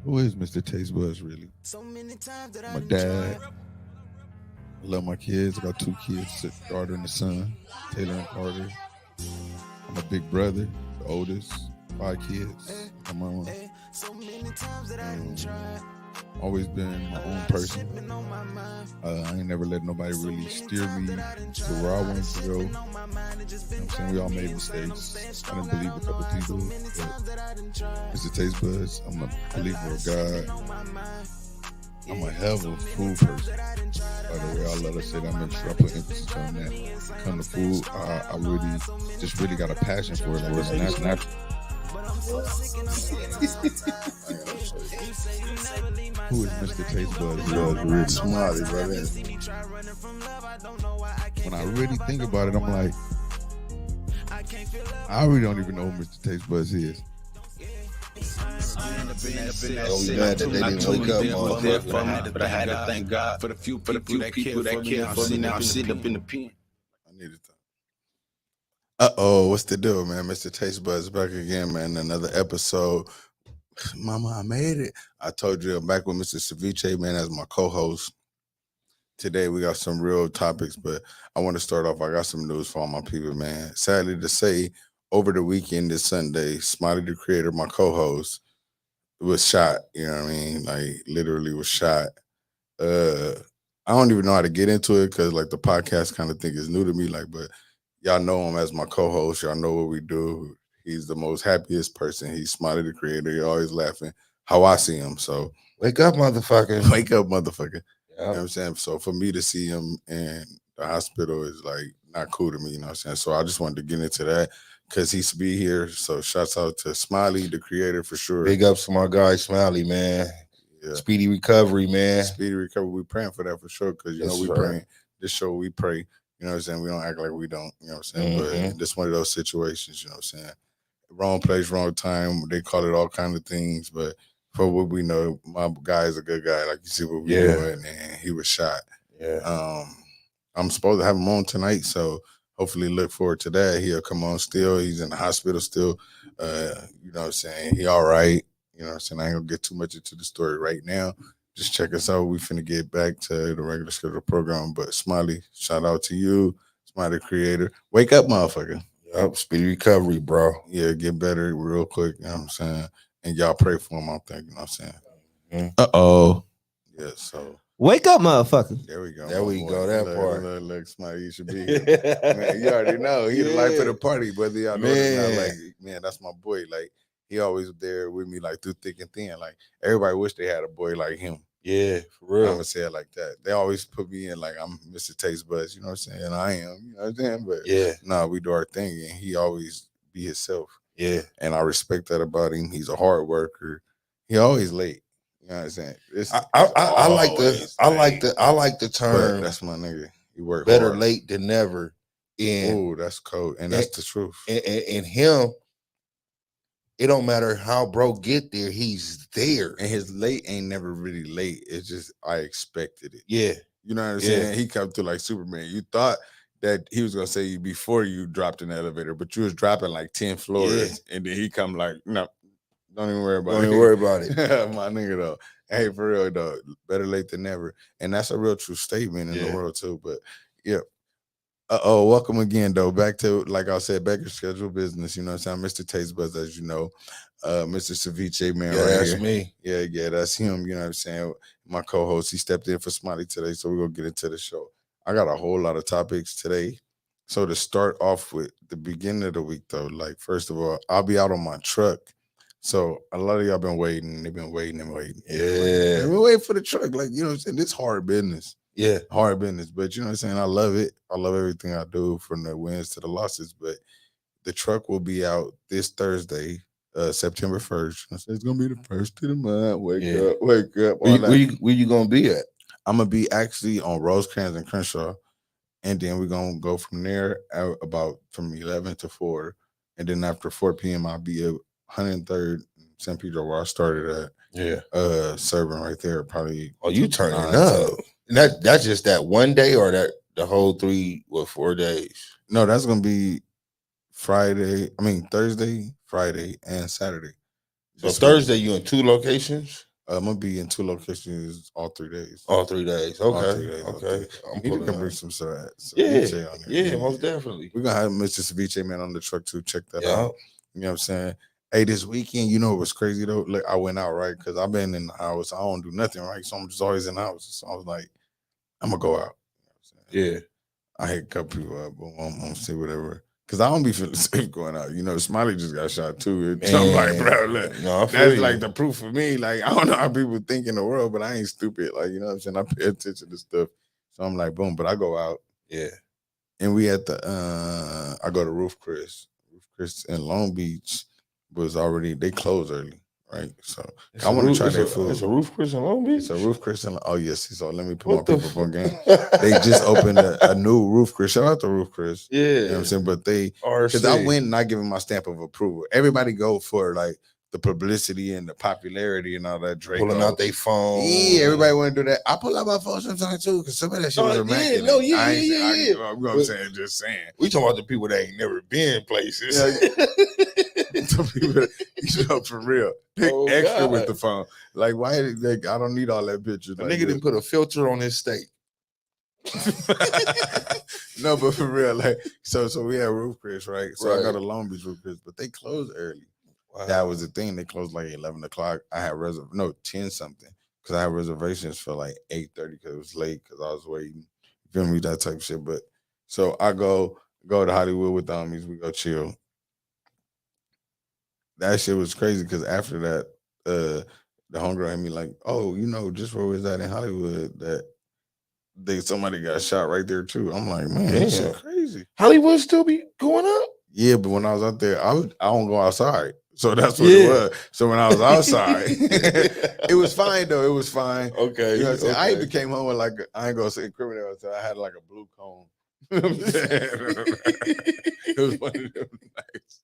Who is Mr. Tastebudz really? I'm a dad. I love my kids. I got two kids, a daughter and a son, Taylor and Carter. I'm a big brother, the oldest, 5 kids. I'm my own. Always been my own person. I ain't never let nobody really steer me to where I wanted to go. You know what I'm saying? We all made mistakes. I didn't believe a couple people, but Mr. Tastebudz, I'm a believer of God. I'm a hell of a food person. By the way, I love to say that. I make sure I put emphasis on that. When it comes to food, I really got a passion for it. Like it's natural. Who is Mr. Tastebudz? Real smiley, brother. When I really think about it, I'm like, I really don't even know who Mr. Tastebudz is. Oh, we glad that they didn't wake up, motherfucker. But I had to thank God for the few people that cared for me. Now I'm sitting up in the pen. I needed to. What's the deal, man? Mr. Tastebudz back again, man. Another episode. Mama, I made it. I told you I'm back with Mr. CERVICHE, man, as my co-host. Today we got some real topics, but I want to start off. I got some news for all my people, man. Sadly to say, over the weekend this Sunday, Smiley the Creator, my co-host, was shot. You know what I mean? Like literally was shot. I don't even know how to get into it because like the podcast kind of thing is new to me. Like, but y'all know him as my co-host. Y'all know what we do. He's the most happiest person. He's Smiley the Creator. He's always laughing. How I see him. So wake up, motherfucker. Wake up, motherfucker. Yep. You know what I'm saying? So for me to see him in the hospital is like not cool to me. You know what I'm saying? So I just wanted to get into that because he should be here. So shouts out to Smiley the Creator for sure. Big ups to my guy Smiley, man. Yeah. Speedy recovery, man. Speedy recovery. We praying for that for sure because you know we praying. This show we pray. You know what I'm saying? We don't act like we don't. You know what I'm saying? But this one of those situations. You know what I'm saying? Wrong place, wrong time. They call it all kinds of things, but for what we know, my guy is a good guy. Like you see what we doing, and he was shot. Yeah. I'm supposed to have him on tonight, so hopefully look forward to that. He'll come on still. He's in the hospital still. You know what I'm saying? He all right. You know what I'm saying? I ain't gonna get too much into the story right now. Just check us out. We finna get back to the regular scheduled program. But Smiley, shout out to you, Smiley Creator. Wake up, motherfucker. Yep, speedy recovery, bro. Yeah, get better real quick. You know what I'm saying? And y'all pray for him, I think. You know what I'm saying? Yeah, so. Wake up, motherfucker. There we go. There we go, that part. Look, Smiley, you should be here. Man, you already know. He the life of the party, whether y'all know it or not. Like, man, that's my boy. Like, he always there with me, like, through thick and thin. Like, everybody wish they had a boy like him. Yeah, for real. I'm gonna say it like that. They always put me in like I'm Mr. Tastebudz, you know what I'm saying? And I am, you know what I'm saying? But nah, we do our thing and he always be himself. Yeah. And I respect that about him. He's a hard worker. He always late. You know what I'm saying? I like the term. But that's my nigga. He work better hard. Late than never. Oh, that's cold. And that's the truth. And him, it don't matter how bro get there, he's there. And his late ain't never really late. It's just I expected it. Yeah. You know what I'm saying? He come through like Superman. You thought that he was gonna say you before you dropped in the elevator, but you was dropping like 10 floors, and then he come like, no, don't even worry about it. Don't even worry about it. My nigga though. Hey, for real though, better late than never. And that's a real true statement in the world too. But yeah. Welcome again though. Back to, like I said, back to scheduled business. You know what I'm saying? Mr. Tastebudz, as you know. Mr. CERVICHE, man. Yeah, right that's here. me. Yeah, that's him. You know what I'm saying? My co-host, he stepped in for Smiley today, so we're gonna get into the show. I got a whole lot of topics today. So to start off with the beginning of the week though, like first of all, I'll be out on my truck. So a lot of y'all been waiting. They've been waiting and waiting. Yeah. They've been waiting for the truck. Like, you know what I'm saying? This hard business. Yeah. Hard business. But you know what I'm saying? I love it. I love everything I do from the wins to the losses. But the truck will be out this Thursday, September 1st. I said it's gonna be the first of the month. Wake up. Where you gonna be at? I'm gonna be actually on Rosecrans and Crenshaw. And then we're gonna go from there about from 11 to 4. And then after 4 p.m. I'll be at 103rd San Pedro where I started at. Yeah. Serving right there. Probably. Oh, you turning up. And that's just that one day or that the whole 4 days? No, that's gonna be Thursday, Friday, and Saturday. So Thursday you in 2 locations? I'm gonna be in 2 locations all 3 days. All 3 days. All Okay. 3 days. All 3 Okay. days. I'm We need to pulling come up. bring some Yeah. ceviche on there. Yeah, most definitely. We're gonna have Mr. Ceviche man on the truck too. Check that Yeah. out. You know what I'm saying? Hey, this weekend, you know what was crazy though? Like I went out, right? Because I've been in the house. I don't do nothing, right? So I'm just always in the house. So I was like, I'm gonna go out. You know what I'm saying? Yeah. I hit a couple people up, but I'm gonna say whatever. Cause I don't be feeling safe going out. You know, Smiley just got shot too. So I'm like, bro, look, No, I feel that's you. like the proof for me. Like, I don't know how people think in the world, but I ain't stupid. Like, you know what I'm saying? I pay attention to stuff. So I'm like, boom, but I go out. Yeah. And we at the I go to Roof Chris. Roof Chris in Long Beach was already, they closed early, right? So I want to try their food. It's a Roof Chris in Long Beach? It's a Roof Chris in, oh yes. So let me put What my the people on game. fuck? They just opened a new Roof Chris. Shout out to Roof Chris. Yeah. You know what I'm saying? But they, because I RC. went and I give them my stamp of approval. Everybody go for like the publicity and the popularity and all that. Draco. Pulling out their phone. Yeah, everybody want to do that. I pull out my phone sometimes too, because some of that shit was immaculate. No, yeah, I ain't- yeah, I- yeah. You know what I'm saying? Just saying. We talking about the people that ain't never been places. Some people, you know, for real. Pick Oh, extra God. with the phone. Like, why? Like, I don't need all that pictures. The Like nigga this. didn't put a filter on his steak. No, but for real, like, so we had Roof Chris, right? So I Right. got to Long Beach Roof Chris, but they closed early. Wow. That was the thing. They closed like 11 o'clock. I had 10 something, because I had reservations for like 8:30 because it was late because I was waiting. You feel me? That type of shit. But so I go to Hollywood with the homies. We go chill. That shit was crazy because after that, the homegirl had me like, oh, you know, just where was that in Hollywood that somebody got shot right there too. I'm like, man, this shit Damn. crazy. Hollywood still be going up? Yeah, but when I was out there, I don't go outside. So that's what Yeah. it was. So when I was outside, it was fine though. It was fine. Okay. You know what I'm saying? I okay. even came home with like I ain't gonna say criminal. So I had like a blue cone. You know what I'm saying? It was one of them nights.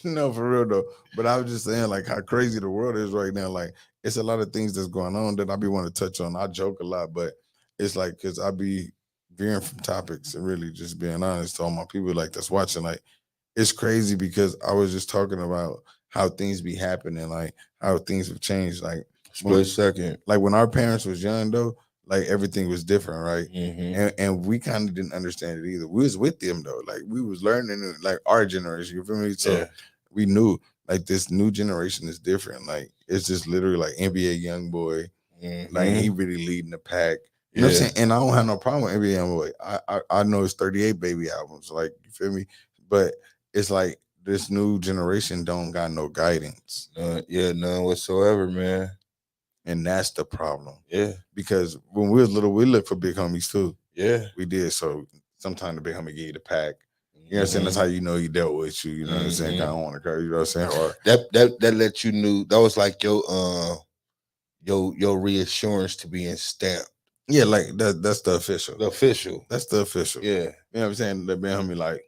No, for real though. But I was just saying like how crazy the world is right now. Like it's a lot of things that's going on that I be wanting to touch on. I joke a lot, but it's like because I be veering from topics and really just being honest to all my people like that's watching. Like it's crazy because I was just talking about how things be happening, like how things have changed. Like Split second. like when our parents was young though, like everything was different, right? Mhm. And we kind of didn't understand it either. We was with them though, like we was learning it, like our generation. You feel me? So Yeah. we knew like this new generation is different. Like it's just literally like NBA young boy, like he really leading the pack. You know what I'm saying? And I don't have no problem with NBA young boy. I know it's 38 baby albums, like you feel me? But it's like this new generation don't got no guidance. None whatsoever, man. And that's the problem. Yeah. Because when we was little, we looked for big homies too. Yeah. We did. So sometimes the big homie gave you the pack. You know what I'm saying? That's how you know he dealt with you. You know what I'm saying? I don't want to curse. You know what I'm saying? Or that let you knew that was like your reassurance to being stamped. yeah, like that's the official. The official. That's the official. Yeah. You know what I'm saying? The big homie like,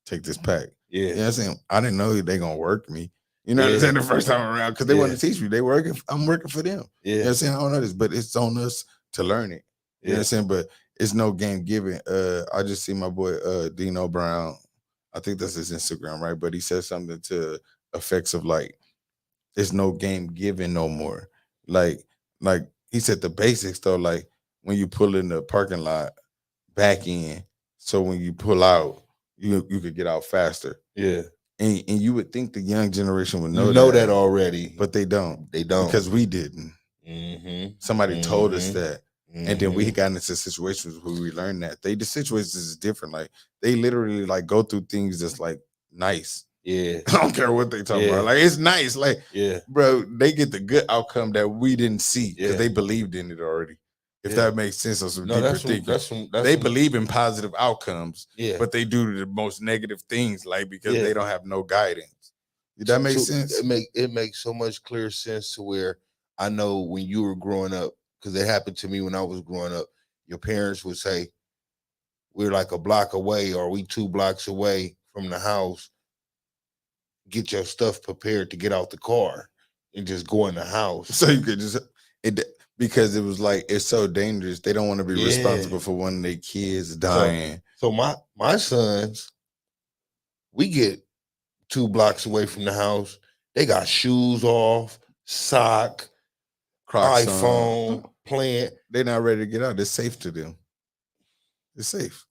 take this pack. Yeah. You know what I'm saying? I didn't know they gonna work me. You know what I'm saying? The first time around, because they want to teach me. They working. I'm working for them. Yeah. You know what I'm saying? I don't know this, but it's on us to learn it. You know what I'm saying? But it's no game giving. I just see my boy Dino Brown. I think that's his Instagram, right? But he said something to effects of like, it's no game given no more. Like he said the basics though, like when you pull in the parking lot, back in, so when you pull out, you could get out faster. Yeah. And you would think the young generation would know that already, but they don't. They don't because we didn't. Somebody told us that, and then we got into situations where we learned that the situations is different. Like they literally like go through things that's like nice. Yeah. I don't care what they talking about. Like it's nice. Like bro, they get the good outcome that we didn't see because they believed in it already. If that makes sense or some deeper thinking. They believe in positive outcomes, but they do the most negative things, like because they don't have no guidance. Did that make sense? It makes so much clear sense to where I know when you were growing up, because it happened to me when I was growing up. Your parents would say, "We're like a block away, or we 2 blocks away from the house. Get your stuff prepared to get out the car and just go in the house." So you could just because it was like it's so dangerous. They don't want to be responsible for one of their kids dying. So my sons, we get 2 blocks away from the house. They got shoes off, sock, Crocs iPhone playing. They're not ready to get out. It's safe to them. It's safe.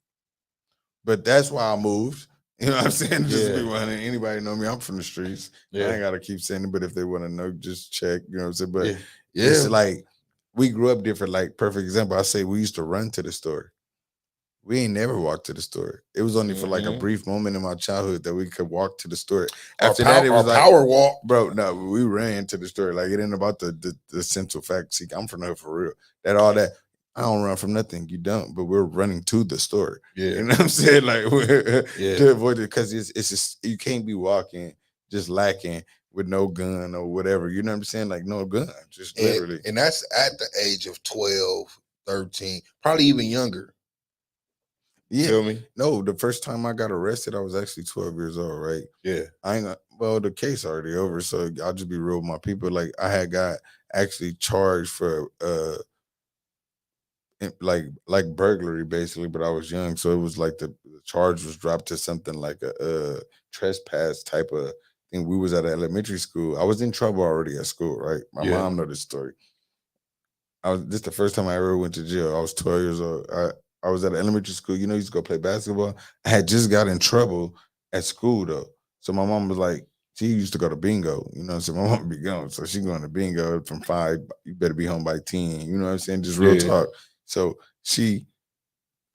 But that's why I moved. You know what I'm saying? Just be one. Anybody know me? I'm from the streets. I ain't gotta keep saying it, but if they want to know, just check. You know what I'm saying? But it's like we grew up different. Like, perfect example, I say we used to run to the store. We ain't never walked to the store. It was only for like a brief moment in my childhood that we could walk to the store. After that, it was like power walk. Bro, no, we ran to the store. Like, it ain't about the central fact. See, I'm from the hood for real. That I don't run from nothing. You don't, but we're running to the store. You know what I'm saying? Like, to avoid it, because it's just, you can't be walking just lacking with no gun or whatever. You know what I'm saying? Like, no gun, just literally. And that's at the age of 12, 13, probably even younger. Yeah. Feel me? No, the first time I got arrested, I was actually 12 years old, right? Yeah. Well, the case already over, so I'll just be real with my people. Like, I had got actually charged for like burglary, basically, but I was young, so it was like the charge was dropped to something like a trespass type of thing. We was at an elementary school. I was in trouble already at school, right? My mom know this story. This the first time I ever went to jail. I was 12 years old. I was at an elementary school. You know, I used to go play basketball. I had just got in trouble at school, though. So my mom was like, she used to go to bingo. You know, so my mom would be gone. So she going to bingo from 5. You better be home by 10. You know what I'm saying? Just real talk. So she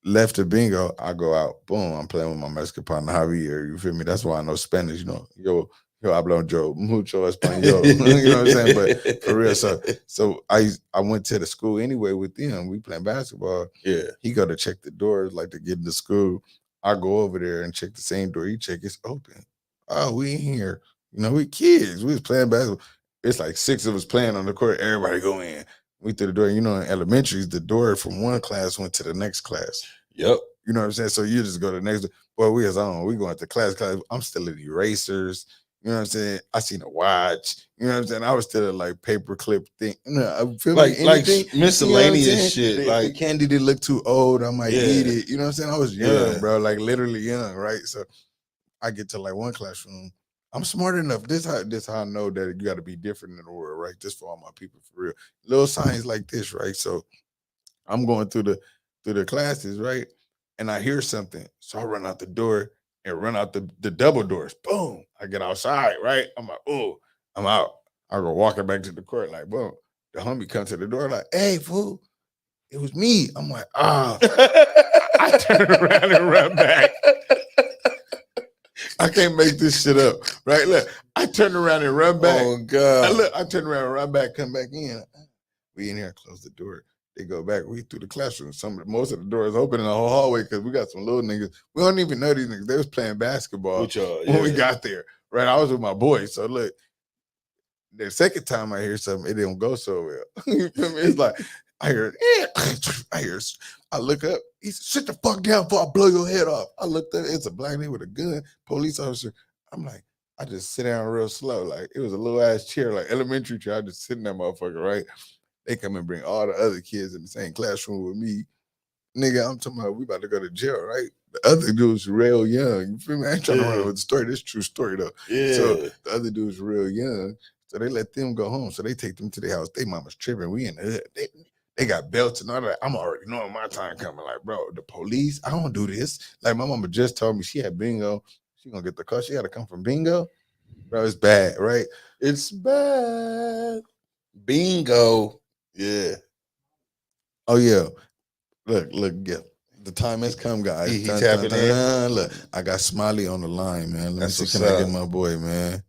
left the bingo. I go out. Boom. I'm playing with my Mexican partner, Javier. You feel me? That's why I know Spanish. You know, yo hablo yo mucho español. You know what I'm saying? But for real, so I went to the school anyway with them. We playing basketball. Yeah. He go to check the doors, like, to get into school. I go over there and check the same door. He check, it's open. Oh, we in here. You know, we kids. We was playing basketball. It's like 6 of us playing on the court. Everybody go in. We through the door. You know, in elementaries, the door from one class went to the next class. Yep. You know what I'm saying? So you just go to the next. Boy, we was on. We going to class. I'm still at erasers. You know what I'm saying? I seen a watch. You know what I'm saying? I was still at like paperclip thing. You know, I feel like miscellaneous you know shit. The candy did look too old. I might eat it. You know what I'm saying? I was young, bro. Like, literally young, right? So I get to like one classroom. I'm smart enough. This how I know that you got to be different in the world, right? Just for all my people, for real. Little signs like this, right? So I'm going through the classes, right? And I hear something. So I run out the door and run out the double doors. Boom. I get outside, right? I'm like, oh, I'm out. I go walking back to the court, like, boom. The homie comes to the door, like, hey, fool, it was me. I'm like, I turn around and run back. I can't make this shit up, right? Look, I turn around and run back. Oh, God. I turn around and run back, come back in. We in here, close the door. They go back. We through the classroom. Most of the doors open in the whole hallway because we got some little niggas. We don't even know these niggas. They was playing basketball when we got there. Right, I was with my boys. So look, the second time I hear something, it didn't go so well. You feel me? It's like I hear, I look up. He said, "Sit the fuck down before I blow your head off." I looked up. It's a black nigga with a gun, police officer. I'm like, I just sit down real slow. Like, it was a little ass chair, like elementary chair. I just sit in that motherfucker, right? They come and bring all the other kids in the same classroom with me. Nigga, I'm talking about we about to go to jail, right? The other dude's real young. You feel me? I ain't trying to run over the story. This is a true story, though. Yeah. So the other dude's real young. So they let them go home. So they take them to their house. They mama's tripping. We in the hood. They got belts and all that. I'm already knowing my time coming. Like, bro, the police, I don't do this. Like, my mama just told me she had bingo. She gonna get the car. She had to come from bingo. Bro, it's bad, right? It's bad. Bingo. Yeah. Oh, yeah. Look, yeah. The time has come, guys. He's tapping in. Look, I got Smiley on the line, man. Let me see. Can I get my boy, man?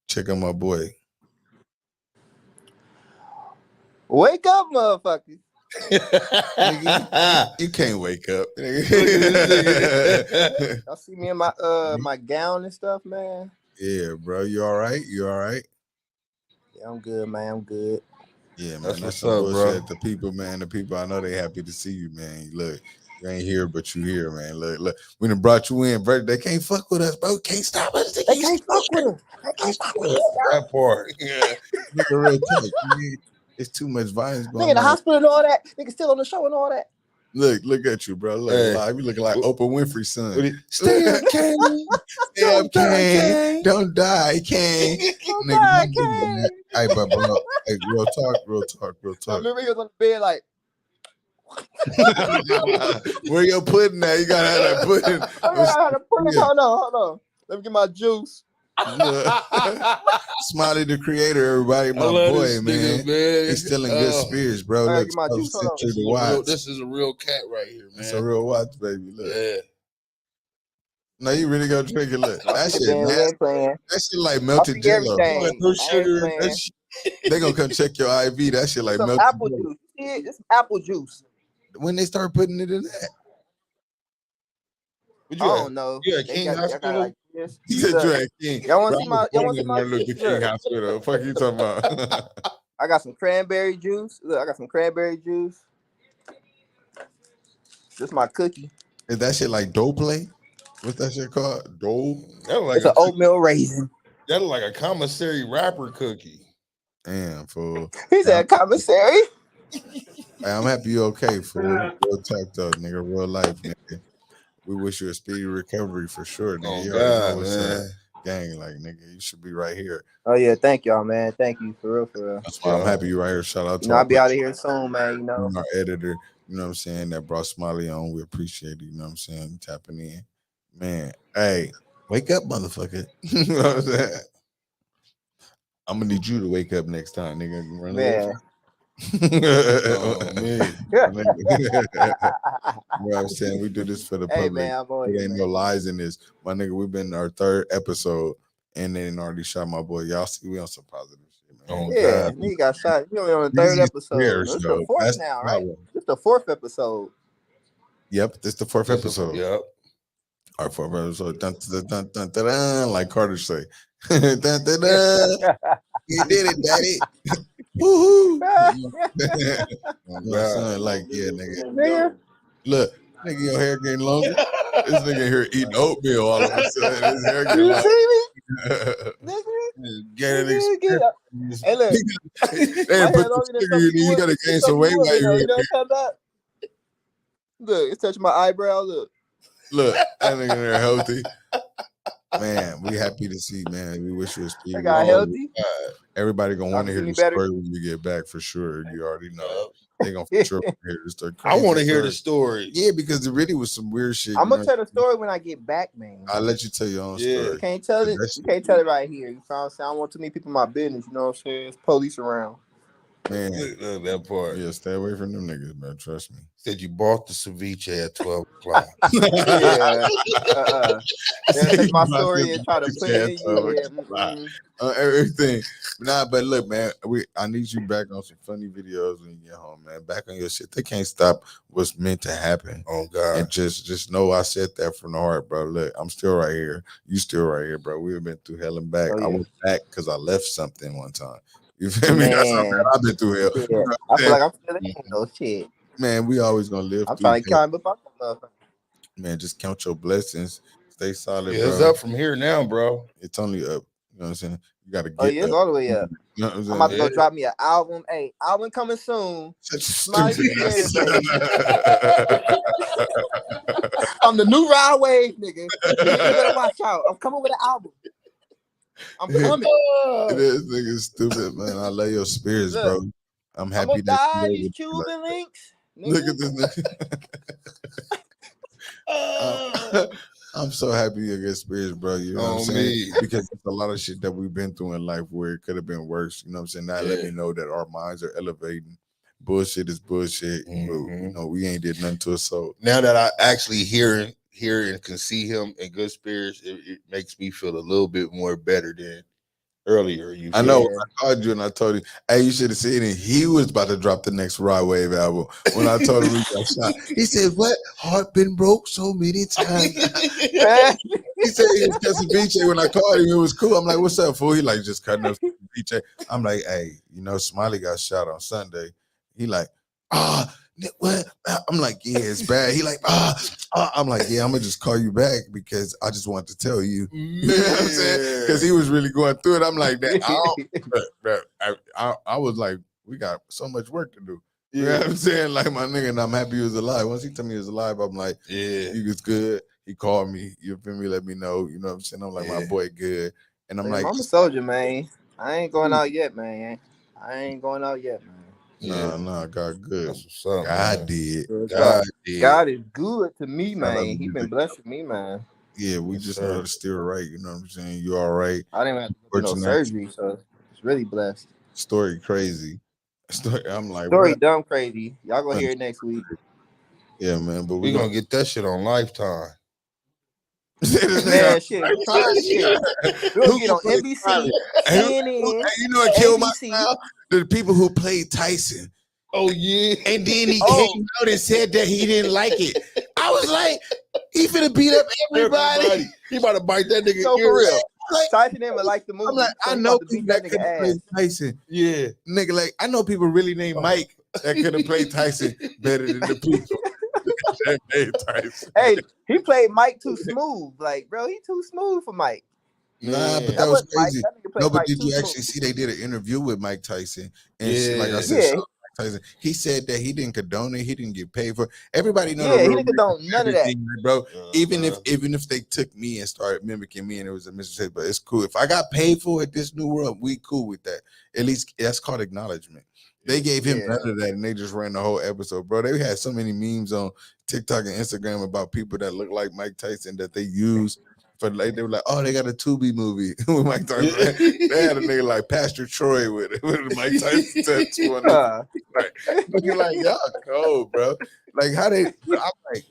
Check out my boy. Wake up, motherfucker. You can't wake up. Y'all see me in my my gown and stuff, man? Yeah, bro. You all right? You all right? Yeah, I'm good, man. I'm good. Yeah, man. That's That's what's some up, bullshit. bro. The people, man. The people, I know they happy to see you, man. Look, you ain't here, but you here, man. Look. We done brought you in, bro. They can't fuck with us, bro. Can't stop us. They can't fuck with us. They can't fuck with us. That part. Yeah. Nigga, real talk. It's too much violence going Nigga, the on. hospital and all that. Nigga still on the show and all that. Look at you, bro. Look live. You looking like Oprah Winfrey's son. Stay up, Kane. Stay up, Kane. Don't die, Kane. Don't Nigga, die, don't do that. Hey, but bro, hey, real talk. I remember he was on the bed like, Where your pudding at? You gotta have that pudding. I had to put it. Hold on. Let me get my juice. Smiley the creator, everybody, my boy, man. He's still in good spirits, bro. I Look, get my juice. This is a real cat right here, man. It's a real watch, baby. Look. Yeah. No, you really gonna drink it. Look, that shit, man. That shit like melted jello. No sugar. They gonna come check your IV. That shit like melted apple jello. juice. It's apple juice. When they start putting it in that, I don't know. You at King Hospital? Like this. he said you at King. Y'all want to see my? Y'all want to see my? Martin Luther King Hospital. Fuck you talking about? I got some cranberry juice. Look, I got some cranberry juice. This is my cookie. Is that shit like dough play? What's that shit called? Dough? It's an oatmeal raisin. That look like a commissary wrapper cookie. Damn, fool. He said commissary. Hey, I'm happy you okay, fool. Real talk though, nigga. Real life, nigga. We wish you a speedy recovery for sure, nigga. Oh, You already know God, what's man. up. Gang, like, nigga, you should be right here. Oh yeah, thank y'all, man. Thank you for real, for real. That's why I'm happy you right here. Shout out to I'll be out of here soon, man. You know, our editor, you know what I'm saying, that brought Smiley on. We appreciate it, you know what I'm saying, tapping in. Man, hey, wake up, motherfucker. You know what I'm saying? I'm gonna need you to wake up next time, nigga. Run man. Oh, man. You know what I'm saying? We do this for the Hey, public. man, There ain't no lies in this. My nigga, we've been in our 3rd episode and then already shot my boy. Y'all see, we on some positive shit, man. Oh, Yeah, God. nigga got shot. You know, on the 3rd episode. Years, It's though. the 4th That's now, not right? what- It's the 4th episode. Yep, this the 4th episode. Yep. Our 4th episode. Dun, dun, dun, dun, dun, dun, like Carter say. Dun, dun, dun. You did it, daddy. Woohoo. Son, like, yeah, nigga. Look, nigga, your hair getting longer. This nigga here eating oatmeal all of a sudden. His hair getting You longer. see me? Getting Nigga, hey, look. They didn't put the sugar in you. You gotta gain some weight while you're You know what I'm talking about? Look, it's touching my eyebrow. Look, that nigga there healthy. Man, we happy to see, man. We wish you a speedy. I got healthy. Everybody gonna want to hear see the me better. story when you get back for sure. You already know. They gonna for sure hear the story. I want to hear the story. story. Yeah, because it really was some weird shit. I'm gonna tell the story when I get back, man. I'll let you tell your own story. You can't tell it. You can't tell it right here. You know what I'm saying? I don't want too many people in my business. You know what I'm saying? There's police around. Man, Look, that part. yeah, stay away from them niggas, man. Trust me. Said you bought the ceviche at 12 o'clock. Yeah. Take my story and try to put it in. Everything. Nah, but look, man, I need you back on some funny videos when you get home, man. Back on your shit. They can't stop what's meant to happen. Oh, God. And just know I said that from the heart, bro. Look, I'm still right here. You still right here, bro. We've been through hell and back. Oh, yeah. I went back because I left something one time. You feel me? That's how bad I've been through hell. Yeah. I feel like I'm still in no shit. Man, we always gonna live. I'm trying to count, but man, just count your blessings. Stay solid, Yeah, bro. it's up from here now, bro. It's only up. You know what I'm saying? You gotta get. Oh, yeah, it's all the way up. You know what I'm I'm about to saying? go drop me an album. Hey, album coming soon. Such a Smiley stupid ass. I'm the new Ride Wave, nigga. You better watch out. I'm coming with an album. I'm coming. This nigga stupid, man. I love your spirits, Look, bro. I'm happy I'm gonna die you these know what Cuban links. Look at this nigga. I'm so happy you get spirits, bro. You know what I'm saying? Because there's a lot of shit that we've been through in life where it could have been worse. You know what I'm saying? Now let me know that our minds are elevating. Bullshit is bullshit. You know, we ain't did nothing to us. So now that I actually hear and can see him in good spirits, it makes me feel a little bit more better than earlier. I know when I called you and I told you, hey, you should have seen it. He was about to drop the next Ride Wave album. When I told him we got shot, he said, "What? Heart been broke so many times." He said he was cussing BJ. When I called him, it was cool. I'm like, "What's up, fool?" He like just cutting up BJ. I'm like, "Hey, you know, Smiley got shot on Sunday." He like, what? I'm like, yeah, it's bad. He like, I'm like, yeah, I'm gonna just call you back because I just want to tell you. You know what I'm saying? Because he was really going through it. I'm like, that. I was like, we got so much work to do. You know what I'm saying? Like my nigga, and I'm happy he was alive. Once he told me he was alive, I'm like, he was good. He called me. You feel me? Let me know. You know what I'm saying? I'm like, my boy good. And I'm like, I'm a soldier, man. I ain't going out yet, man. I ain't going out yet, man. Nah, God good. That's what's up, God man. did. God is good to me, Shout out man. to He you. been blessing me, man. Yeah, we just know how to steer right. You know what I'm saying? You all right. I didn't have to do no surgery, so it's really blessed. Story crazy. I'm like, Story dumb crazy. Y'all gonna hear it next week. Yeah, man. But we gonna get that shit on Lifetime. Man, shit, we trying shit. We'll get on NBC, CNN, you know what killed my style? The people who played Tyson. Oh yeah. And then he came out and said that he didn't like it. I was like, he finna beat up everybody. He about to bite that nigga. So ear for real. Like, Tyson didn't like the movie. I'm like, so I he know about to beat people that that nigga could have ass. played Tyson. Yeah. Nigga, like, I know people really named Mike that could have played Tyson better than the people that made Tyson. Hey, he played Mike too smooth. Like, bro, he too smooth for Mike. Nah, but that was crazy. Mike. That No, but Mike did you smooth. actually see they did an interview with Mike Tyson? And like I said, Yeah. Mike Tyson, he said that he didn't condone it, he didn't get paid for it. Everybody know he didn't condone none of that. bro. Even if they took me and started mimicking me and it was a mistake, but it's cool. If I got paid for it, this new world, we cool with that. At least that's called acknowledgement. They gave him none of that and they just ran the whole episode, bro. They had so many memes on TikTok and Instagram about people that look like Mike Tyson that they use. For like, they were like, oh, they got a Tubi movie with Mike Tyson. They had a nigga like Pastor Troy with it, with Mike Tyson tattoo on it. Looking like y'all cold, bro. Like how they? I'm like,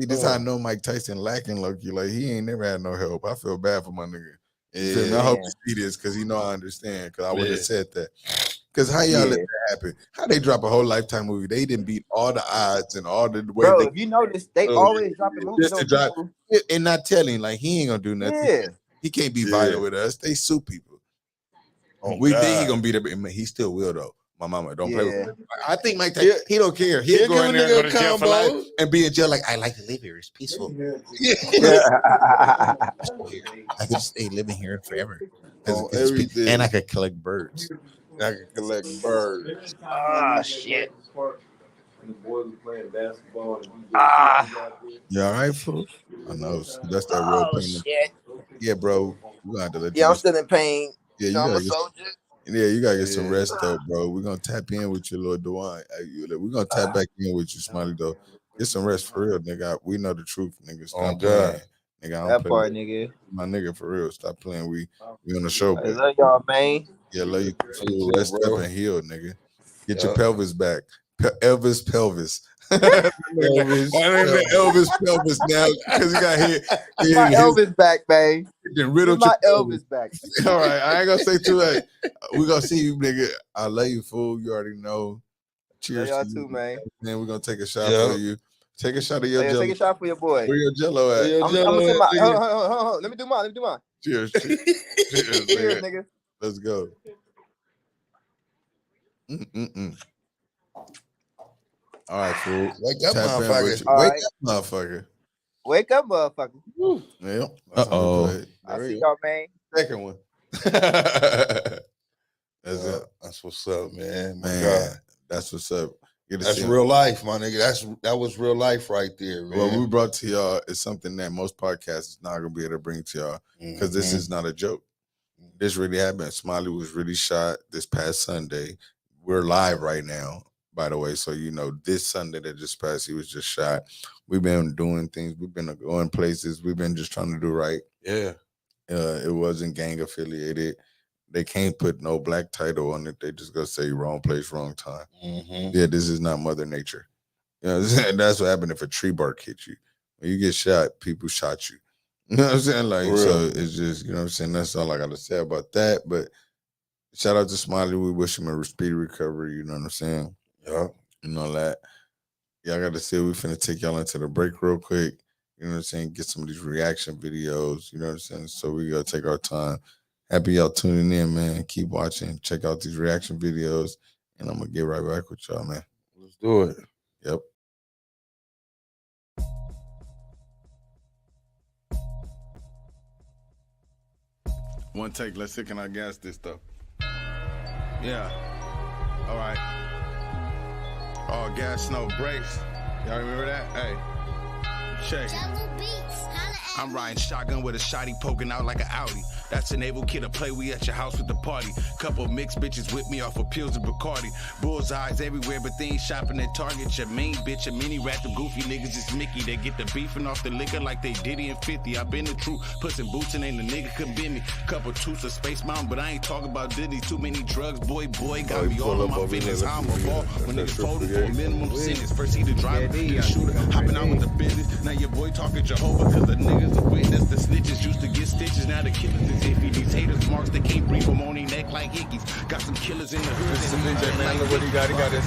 see, this how I know Mike Tyson lacking low-key. Like he ain't never had no help. I feel bad for my nigga. I hope he see this because he know I understand. Because I would have said that. Because how y'all let that happen? How they drop a whole Lifetime movie? They didn't beat all the odds and all the way. Bro, if you notice, they always dropping movies on people. And not telling, like he ain't gonna do nothing. Yeah. He can't be violent with us. They sue people. We think he gonna beat up. He still will though. My mama don't play with him. I think Mike Tyson, he don't care. He'll go in there and go to jail for life and be in jail. Like I like to live here. It's peaceful. I could stay living here forever. And I could collect birds. Ah, shit. You all right, fool? I know. That's that real pain. Shit. Yeah, bro. We're gonna have to let you. I'm still in pain. Yeah, you gotta get some rest though, bro. We're gonna tap in with you, Lord Dwayne. We're gonna tap back in with you, Smiley though. Get some rest for real, nigga. We know the truth, nigga. Stop playing. Nigga, I don't play part, nigga. My nigga, for real. Stop playing. We on the show, I love y'all, man. Yeah, love you. Rest up and heal, nigga. Get your pelvis back. Elvis pelvis. Elvis pelvis now because he got hit. My Elvis back, man. My Elvis back. All right, I ain't gonna say too much. We gonna see you, nigga. I love you, fool. You already know. Cheers y'all to you, too, man. Then we're gonna take a shot for you. Take a shot of your Jello. Take a shot for your boy. Where your Jello at? I'm gonna send my. Hold on. Let me do mine. Cheers. Cheers, nigga. Let's go. All right, fool. Wake up, motherfucker. Wake up, motherfucker. Yeah. I see y'all, man. Second one. That's what's up, man. Man, that's what's up. That's real life, my nigga. That was real life right there, man. What we brought to y'all is something that most podcasts is not gonna be able to bring to y'all because this is not a joke. This really happened. Smiley was really shot this past Sunday. We're live right now, by the way. So you know, this Sunday that just passed, he was just shot. We've been doing things. We've been going places. We've been just trying to do right. Yeah. It wasn't gang affiliated. They can't put no black title on it. They just gonna say wrong place, wrong time. Yeah, this is not Mother Nature. You know what I'm saying? That's what happened if a tree bark hit you. When you get shot, people shot you. You know what I'm saying? Like, so it's just, you know what I'm saying? That's all I gotta say about that. But shout out to Smiley. We wish him a speedy recovery. You know what I'm saying? Yeah. You know that. Y'all got to see. We finna take y'all into the break real quick. You know what I'm saying? Get some of these reaction videos. You know what I'm saying? So we gotta take our time. Happy y'all tuning in, man. Keep watching. Check out these reaction videos. And I'm gonna get right back with y'all, man. Let's do it. Yep. One take. Let's see. Can I gas this stuff? Yeah. All right. All gas, no brakes. Y'all remember that? Hey, check it. I'm riding shotgun with a shotty poking out like an Audi. That's an able kid to play, we at your house with the party. Couple mixed bitches with me off of pills and Bacardi. Bullseyes everywhere, but they ain't shopping at Target. Your main bitch, a mini rat, the goofy niggas is Mickey. They get the beefing off the liquor like they Diddy and 50. I been the truth, pussing boots and ain't a nigga could bend me. Couple toots of Space Mountain, but I ain't talking about Diddy. Too many drugs, boy, got me all on my fitness. I'm a ball when niggas folded for a minimum sentence. First he the driver, then the shooter, hopping out with the business. Now your boy talking Jehovah, cause the niggas a witness. The snitches used to get stitches, now the killers is iffy. These haters marks, they can't breathe them on their neck like hickeys. Got some killers in the hood. This is DJ, man. Look what he got. He got his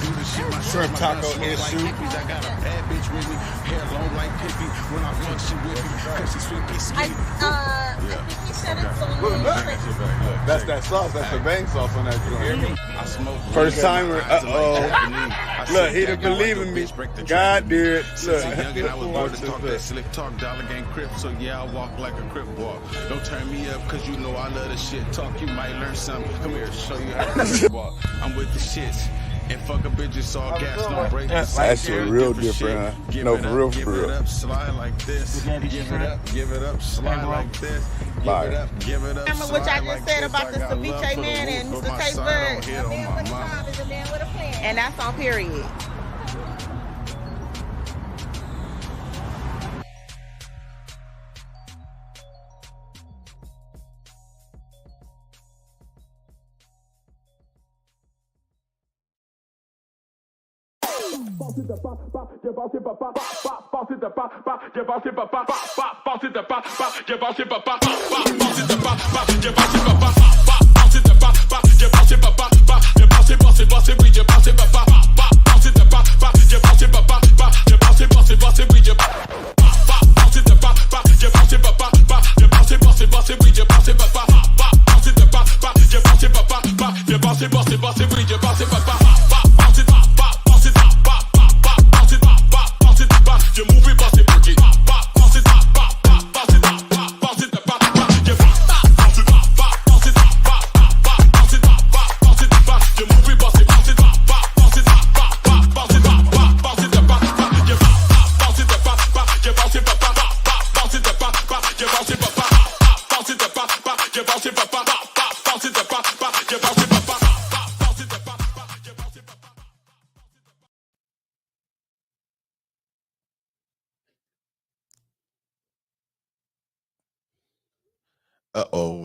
shrimp taco issue. I got a bad bitch with me, hair long like Pippy. When I fuck, she with me, cause she sweet, be skinny. I think you said it's on Look, that's that sauce. That's the bang sauce on that joint. I smoke First timer. Look, he didn't believe in me. God did. Look. I was born to talk that slick talk, dollar gang crip. So yeah, I walk like a crip walk. Don't turn me up, cause you know I love the shit talk. You might learn something. Come here, show you how to walk. I'm with the shits. And fuck a bitch, it's all gas, no break. That shit real different, huh? No, for real, for Give it real. up, slide like this. Give it up, slide like this. Give it up, Remember what y'all slide just like said this. about I the got love ceviche for the man and roof, Mr. but my Taste side Bud. don't hit on my mama. is a man with a plan. And that's on period.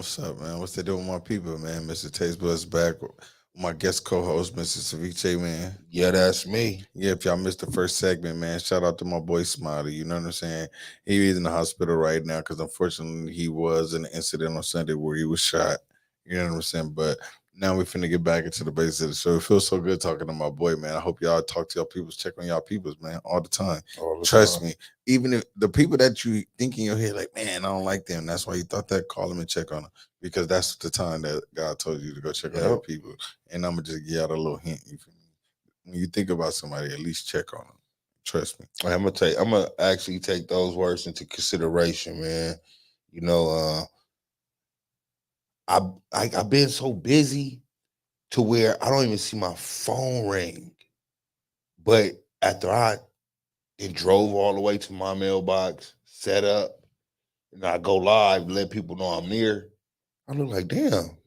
What's up, man? What's they doing with my people, man? Mr. TasteBuds back with my guest co-host, Mr. Ceviche, man. Yeah, that's me. Yeah, if y'all missed the first segment, man, shout out to my boy Smiley. You know what I'm saying? He's in the hospital right now because unfortunately he was in an incident on Sunday where he was shot. You know what I'm saying? But now we finna get back into the basics of the show. It feels so good talking to my boy, man. I hope y'all talk to y'all peoples, check on y'all peoples, man, all the time. Trust me. Even if the people that you think in your head, like, man, I don't like them. That's why you thought that, call them and check on them. Because that's the time that God told you to go check on your people. And I'm gonna just give y'all a little hint. You feel me? When you think about somebody, at least check on them. Trust me. I'm gonna actually take those words into consideration, man. You know, I've been so busy to where I don't even see my phone ring. But after I drove all the way to my mailbox, set up, and I go live, let people know I'm near, I look like, damn.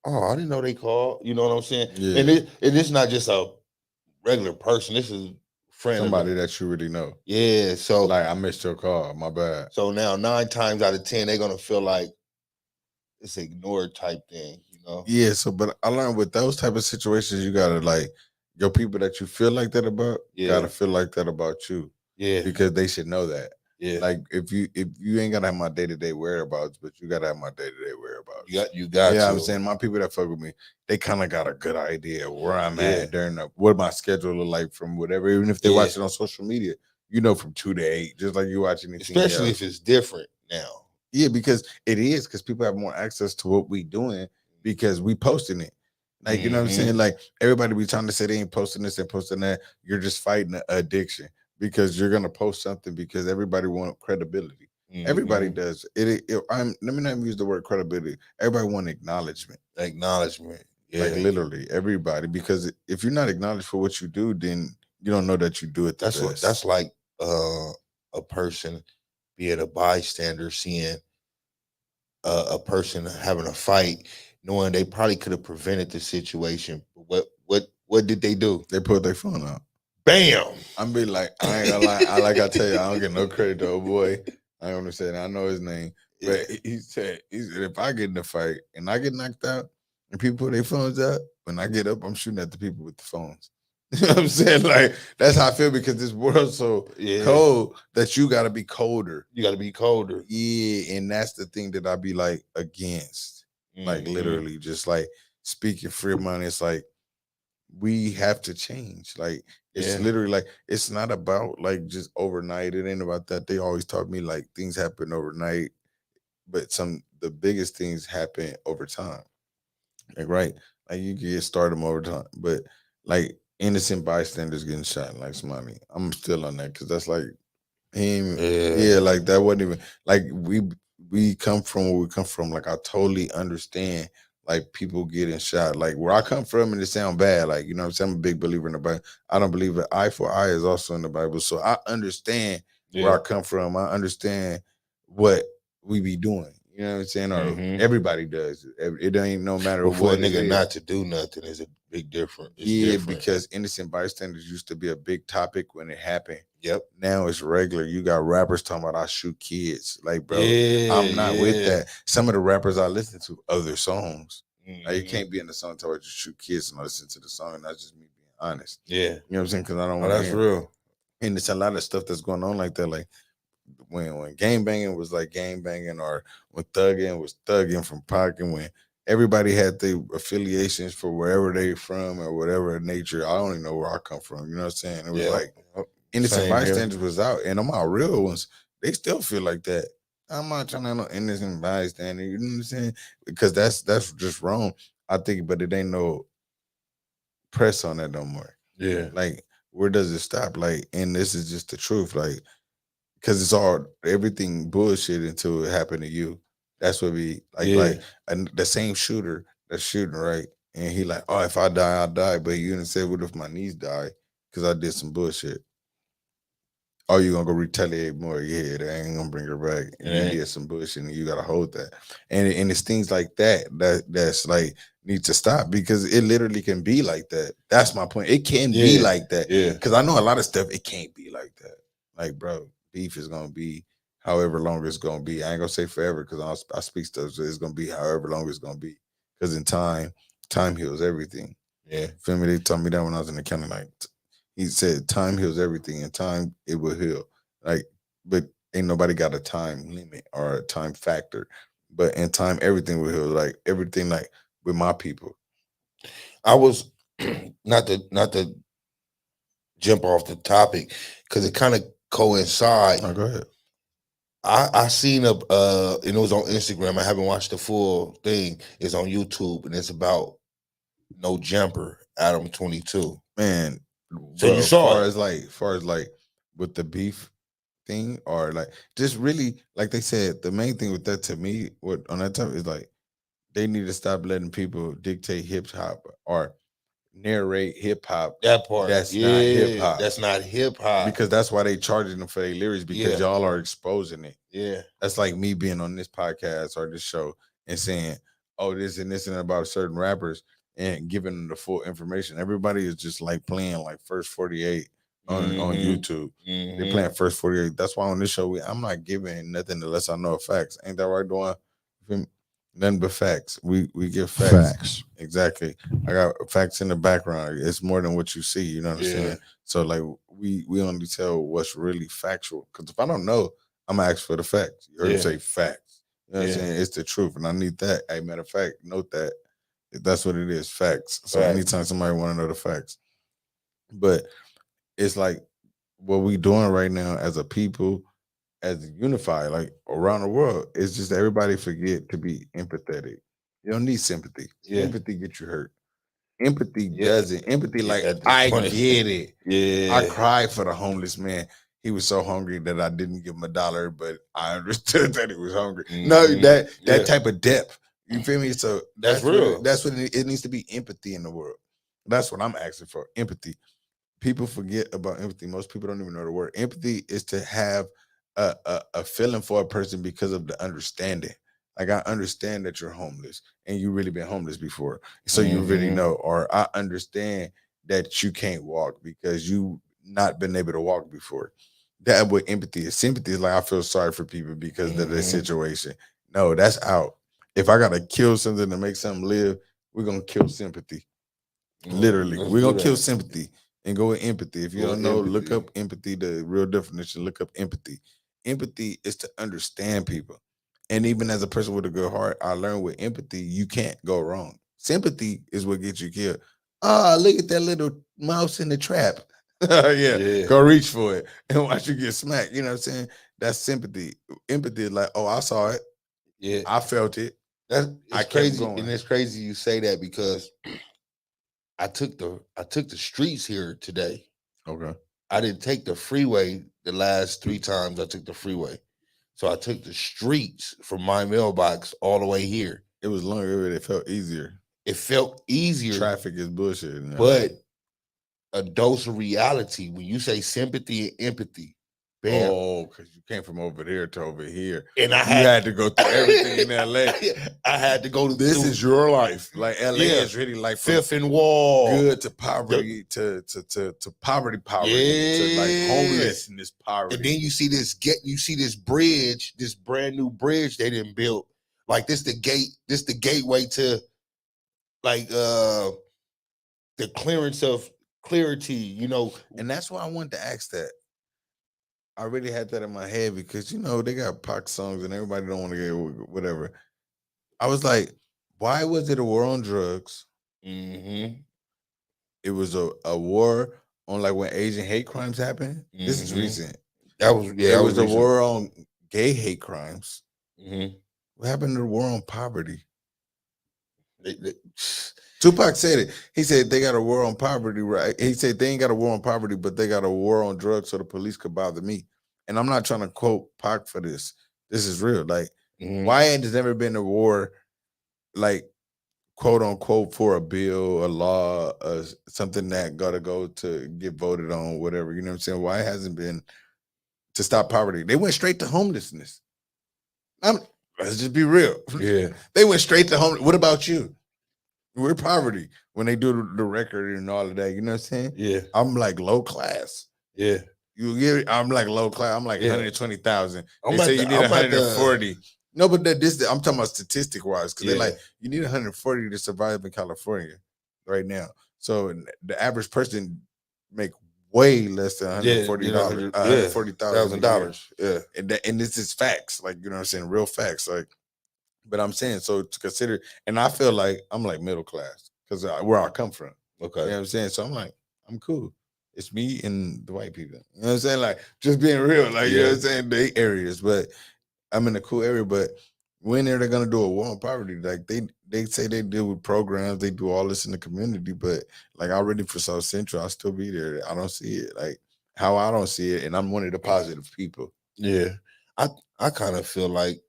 Oh, I didn't know they called. You know what I'm saying? Yeah. And it's not just a regular person. This is a friend. Somebody that you really know. Yeah. So like, I missed your call. My bad. So now 9 times out of 10, they're gonna feel like it's ignored type thing, you know? Yeah. So, but I learned with those type of situations, you gotta like your people that you feel like that about, gotta feel like that about you. Yeah. Because they should know that. Yeah. Like if you ain't gotta have my day-to-day whereabouts, but you gotta have my day-to-day whereabouts. You got yeah, to. I'm saying my people that fuck with me, they kind of got a good idea where I'm at during what my schedule look like from whatever, even if they watch it on social media, you know, from 2 to 8, just like you watching anything. Especially if it's different now. Yeah, because it is, because people have more access to what we doing because we posting it. Like, you know what I'm saying? Like everybody be trying to say they ain't posting this and posting that. You're just fighting addiction because you're gonna post something because everybody wants credibility. Everybody does. Let me not use the word credibility. Everybody want acknowledgement. Acknowledgement. Like literally everybody. Because if you're not acknowledged for what you do, then you don't know that you do it the best. That's like a person being a bystander, seeing a person having a fight, knowing they probably could have prevented the situation. What did they do? They put their phone out. Bam! I'm be like, I ain't gonna lie. I tell you, I don't get no credit to old boy. I don't understand. I know his name. But he said, if I get in a fight and I get knocked out and people put their phones out, when I get up, I'm shooting at the people with the phones. You know what I'm saying? Like, that's how I feel, because this world's so cold that you got to be colder. You got to be colder. Yeah, and that's the thing that I be like against. Like, literally, just like speaking free money. It's like, we have to change. Like, it's literally like, it's not about like just overnight. It ain't about that. They always taught me like things happen overnight, but the biggest things happen over time. Like, right? Like, you can get started over time, but like innocent bystanders getting shot like somebody. I'm still on that, because that's like him. Yeah, like that wasn't even like we come from where we come from. Like, I totally understand like people getting shot. Like, where I come from, and it sound bad. Like, you know what I'm saying? I'm a big believer in the Bible. I don't believe that eye for eye is also in the Bible. So I understand where I come from. I understand what we be doing. You know what I'm saying? Or everybody does. It ain't no matter for what. A nigga not to do nothing is a big difference. Because innocent bystanders used to be a big topic when it happened. Yep. Now it's regular. You got rappers talking about I shoot kids. Like, bro, I'm not with that. Some of the rappers I listen to other songs. Like, you can't be in the song talking about you shoot kids and I listen to the song. And that's just me being honest. You know what I'm saying? Because I don't want that's real. And it's a lot of stuff that's going on like that. Like, when gang banging was like gang banging, or when thugging was thugging from Pocket, when everybody had their affiliations for wherever they from or whatever nature. I don't even know where I come from. You know what I'm saying? It was like innocent bystanders was out, and I'm all real ones. They still feel like that. I'm not trying to no innocent bystander. You know what I'm saying? Because that's just wrong. I think, but it ain't no press on that no more. Yeah. Like, where does it stop? Like, and this is just the truth. Like, because it's all everything bullshit until it happened to you. That's what we like. And the same shooter that's shooting, right? And he like, oh, if I die, I die. But you didn't say, what if my niece die? Because I did some bullshit. Oh, you gonna go retaliate more? Yeah, they ain't gonna bring her back. And you did some bullshit, and you gotta hold that. And it's things like that's like need to stop, because it literally can be like that. That's my point. It can be like that. Yeah. Because I know a lot of stuff. It can't be like that. Like, bro, beef is gonna be however long it's gonna be. I ain't gonna say forever, because I speak stuff, so it's gonna be however long it's gonna be. Because in time heals everything. Yeah, feel me? They told me that when I was in the county. Like, he said, time heals everything, and time it will heal. Like, but ain't nobody got a time limit or a time factor. But in time, everything will heal. Like, everything, like with my people. I was not to jump off the topic, because it kind of coincide. Oh, go ahead. I seen and it was on Instagram. I haven't watched the full thing. It's on YouTube, and it's about No Jumper, Adam 22. Man, so you saw as far as with the beef thing, or like just really, like they said, the main thing with that to me, what on that time is like, they need to stop letting people dictate hip hop or narrate hip hop. That part, that's not hip hop. That's not hip hop, because that's why they charging them for their lyrics, because y'all are exposing it. Yeah, that's like me being on this podcast or this show and saying, "Oh, this and this and about certain rappers," and giving them the full information. Everybody is just like playing like First 48 on YouTube. They playing First 48. That's why on this show I'm not giving nothing unless I know facts. Ain't that right, Dwayne? Nothing but facts. We give facts. Exactly. I got facts in the background. It's more than what you see. You know what I'm saying? So like we only tell what's really factual. Because if I don't know, I'm gonna ask for the facts. You heard him say facts. You know what I'm saying? It's the truth, and I need that. Hey, matter of fact, note that. That's what it is. Facts. So anytime somebody want to know the facts, but it's like what we doing right now as a people, as unified, like around the world, it's just everybody forget to be empathetic. You don't need sympathy. Empathy gets you hurt. Empathy doesn't. Empathy, like, I get it. I cried for the homeless man. He was so hungry that I didn't give him $1, but I understood that he was hungry. No, that type of depth. You feel me? So That's what real. that's what it needs to be, empathy in the world. That's what I'm asking for. Empathy. People forget about empathy. Most people don't even know the word. Empathy is to have a feeling for a person because of the understanding. Like, I understand that you're homeless and you really been homeless before. So you really know, or I understand that you can't walk because you not been able to walk before. That what empathy is. Sympathy is like, I feel sorry for people because of their situation. No, that's out. If I gotta kill something to make something live, we're gonna kill sympathy. Literally, we're gonna kill sympathy and go with empathy. If you Go don't with know, look empathy. up empathy, the real definition. Look up empathy. Empathy is to understand people. And even as a person with a good heart, I learned with empathy, you can't go wrong. Sympathy is what gets you killed. Ah, look at that little mouse in the trap. Yeah, go reach for it and watch you get smacked. You know what I'm saying? That's sympathy. Empathy is like, oh, I saw it. Yeah, I felt it. that's I it's kept crazy, going. and it's crazy you say that because I took the streets here today. Okay. I didn't take the freeway the last 3 times I took the freeway. So I took the streets from my mailbox all the way here. It was longer, but it felt easier. It felt easier, Traffic is bullshit. In LA. but a dose of reality. When you say sympathy and empathy, bam. Oh, because you came from over there to over here. And I You had to go through everything in LA. I had to go to This is your life. Like LA Yeah. is really like Fifth and Wall. good to poverty to poverty to like homelessness poverty. And then you see this bridge, this brand new bridge they didn't build. Like this the gateway to like the clearance of clarity, you know. And that's why I wanted to ask that. I really had that in my head because they got Pac songs and everybody don't want to get whatever. I was like, why was it a war on drugs? Mm-hmm. It was a war on like when Asian hate crimes happened. Mm-hmm. This is recent. That was It was a war on gay hate crimes. Mm-hmm. What happened to the war on poverty? Tupac said it. He said they got a war on poverty, right? He said they ain't got a war on poverty, but they got a war on drugs so the police could bother me. And I'm not trying to quote Pac for this. This is real. Like, why ain't there never been a war, like, quote unquote, for a bill, a law, something that gotta go to get voted on, whatever. You know what I'm saying? Why it hasn't been to stop poverty? They went straight to homelessness. Let's just be real. Yeah. They went straight to homeless. What about you? We're poverty when they do the record and all of that. You know what I'm saying? Yeah. I'm like low class. Yeah. You get it? I'm like low class. I'm like 120,000. They say you need 140. No, but I'm talking about statistic wise, because they're like, you need 140 to survive in California right now. So the average person make way less than $140, $140,000. Yeah. And this is facts, like, you know what I'm saying? Real facts. Like, but I'm saying, so to consider, and I feel like I'm like middle class because where I come from. Okay. You know what I'm saying? So I'm like, I'm cool. It's me and the white people. You know what I'm saying? Like, just being real, like, you know what I'm saying? The areas, but I'm in a cool area. But when are they gonna do a war on poverty? Like, they say they deal with programs, they do all this in the community, but like, already for South Central, I'll still be there. I don't see it. Like, how I don't see it, and I'm one of the positive people. Yeah. I kind of feel like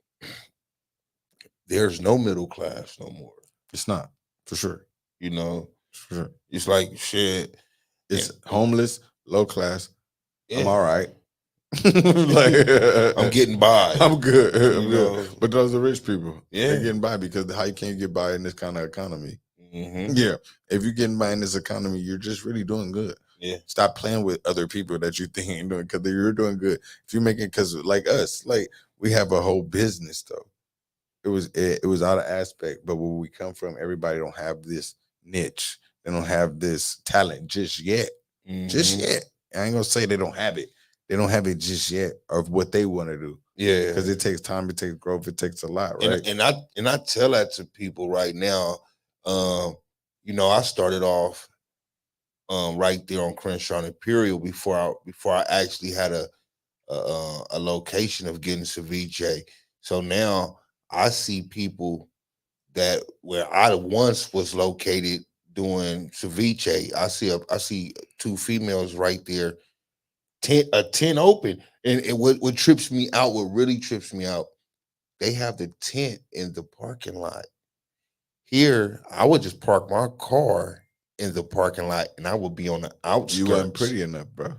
there's no middle class no more. It's not, for sure. You know, for sure. It's like shit. It's homeless, low class. Yeah. I'm all right. Like, I'm getting by. I'm good. I'm good. But those are rich people. Yeah. They're getting by because how you can't get by in this kind of economy. Mm-hmm. Yeah. If you're getting by in this economy, you're just really doing good. Yeah. Stop playing with other people that you think ain't doing, because you're doing good. If you're making, because like us, like, we have a whole business though. It was out of aspect, but where we come from, everybody don't have this niche. They don't have this talent just yet. Mm-hmm. Just yet. I ain't gonna say they don't have it. They don't have it just yet of what they want to do. Yeah, because it takes time, it takes growth, it takes a lot, right? And I tell that to people right now. I started off right there on Crenshaw and Imperial before I actually had a location of getting ceviche. So now I see people that where I once was located doing ceviche. I see 2 females right there, a 10 open. And what trips me out, what really trips me out, they have the tent in the parking lot. Here, I would just park my car in the parking lot, and I would be on the outskirts. You wasn't pretty enough, bro.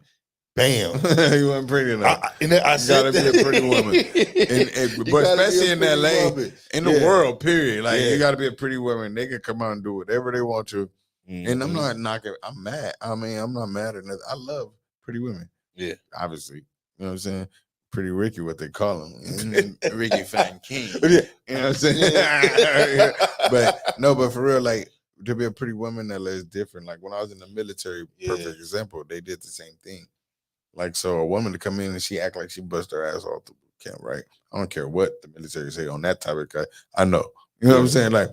Bam. You wasn't pretty enough. I You said gotta be a pretty woman, You but gotta be especially a in pretty LA, woman. in the Yeah. world, period. Like Yeah. you gotta be a pretty woman. They can come out and do whatever they want to. And I'm Mhm. not knocking. I'm mad. I mean, I'm not mad at nothing. I love pretty women. Yeah. Obviously, you know what I'm saying. Pretty Ricky, what they call him, Ricky Fan King. You know what I'm saying. But no, but for real, like to be a pretty woman that is different. Like when I was in the military, perfect example, they did the same thing. Like so, a woman to come in and she act like she bust her ass off the boot camp, right? I don't care what the military say on that topic. I know, you know what I'm saying. Like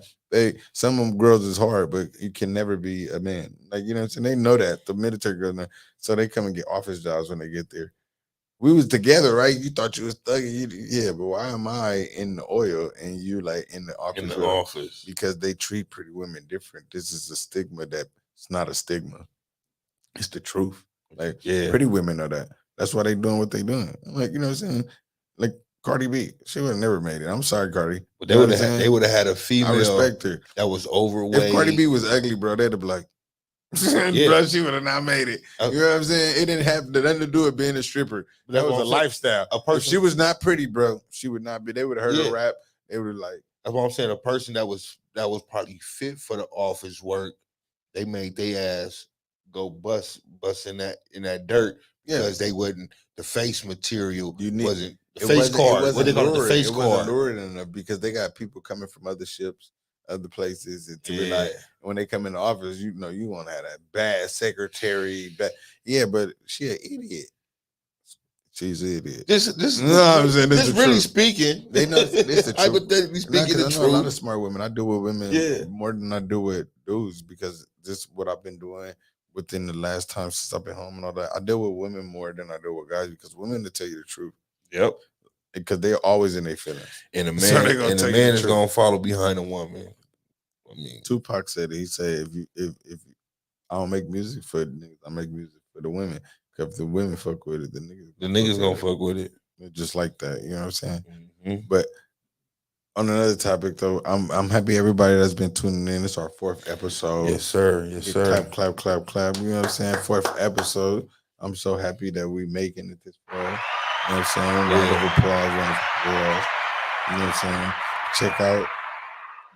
some of them girls is hard, but you can never be a man. Like you know what I'm saying. They know that the military girls know, so they come and get office jobs when they get there. We was together, right? You thought you was thugging, yeah, but why am I in the oil and you like in the office? In the office. Because they treat pretty women different. This is a stigma that it's not a stigma. It's the truth. Like pretty women know that. That's why they doing what they doing. Like, you know what I'm saying? Like Cardi B, she would have never made it. I'm sorry, Cardi. But they would have had a female I respect her. that was overweight. If Cardi B was ugly, bro, they'd be like, bro, she would have not made it. You know what I'm saying? It didn't have nothing to do with being a stripper. That was a lifestyle. If she was not pretty, bro, she would not be. They would have heard her rap. They would like. That's what I'm saying. A person that was probably fit for the office work, they made their ass go bust in that dirt because they wasn't the face material. Wasn't the face card. What they call it? The face card. It wasn't lurid enough because they got people coming from other ships, other places, and to be like when they come in the office, you know, you want to have that bad secretary, but she an idiot. She's an idiot. I'm saying this really speaking. They know this the truth. Hypothetically speaking, I know a lot of smart women. I deal with women more than I do with dudes because this is what I've been doing within the last time since I've been home and all that. I deal with women more than I deal with guys because women to tell you the truth. Yep. Because they're always in their feelings. And a man is gonna follow behind a woman. I mean, Tupac said it. He said, if I don't make music for the niggas, I make music for the women. Because if the women fuck with it, the niggas gonna fuck with it. Just like that. You know what I'm saying? Mm-hmm. But on another topic though, I'm happy everybody that's been tuning in. It's our 4th episode. Yes, sir. Yes, sir. Clap, clap, clap. You know what I'm saying? 4th episode. I'm so happy that we making it this far. You know what I'm saying? Round of applause. You know what I'm saying? Check out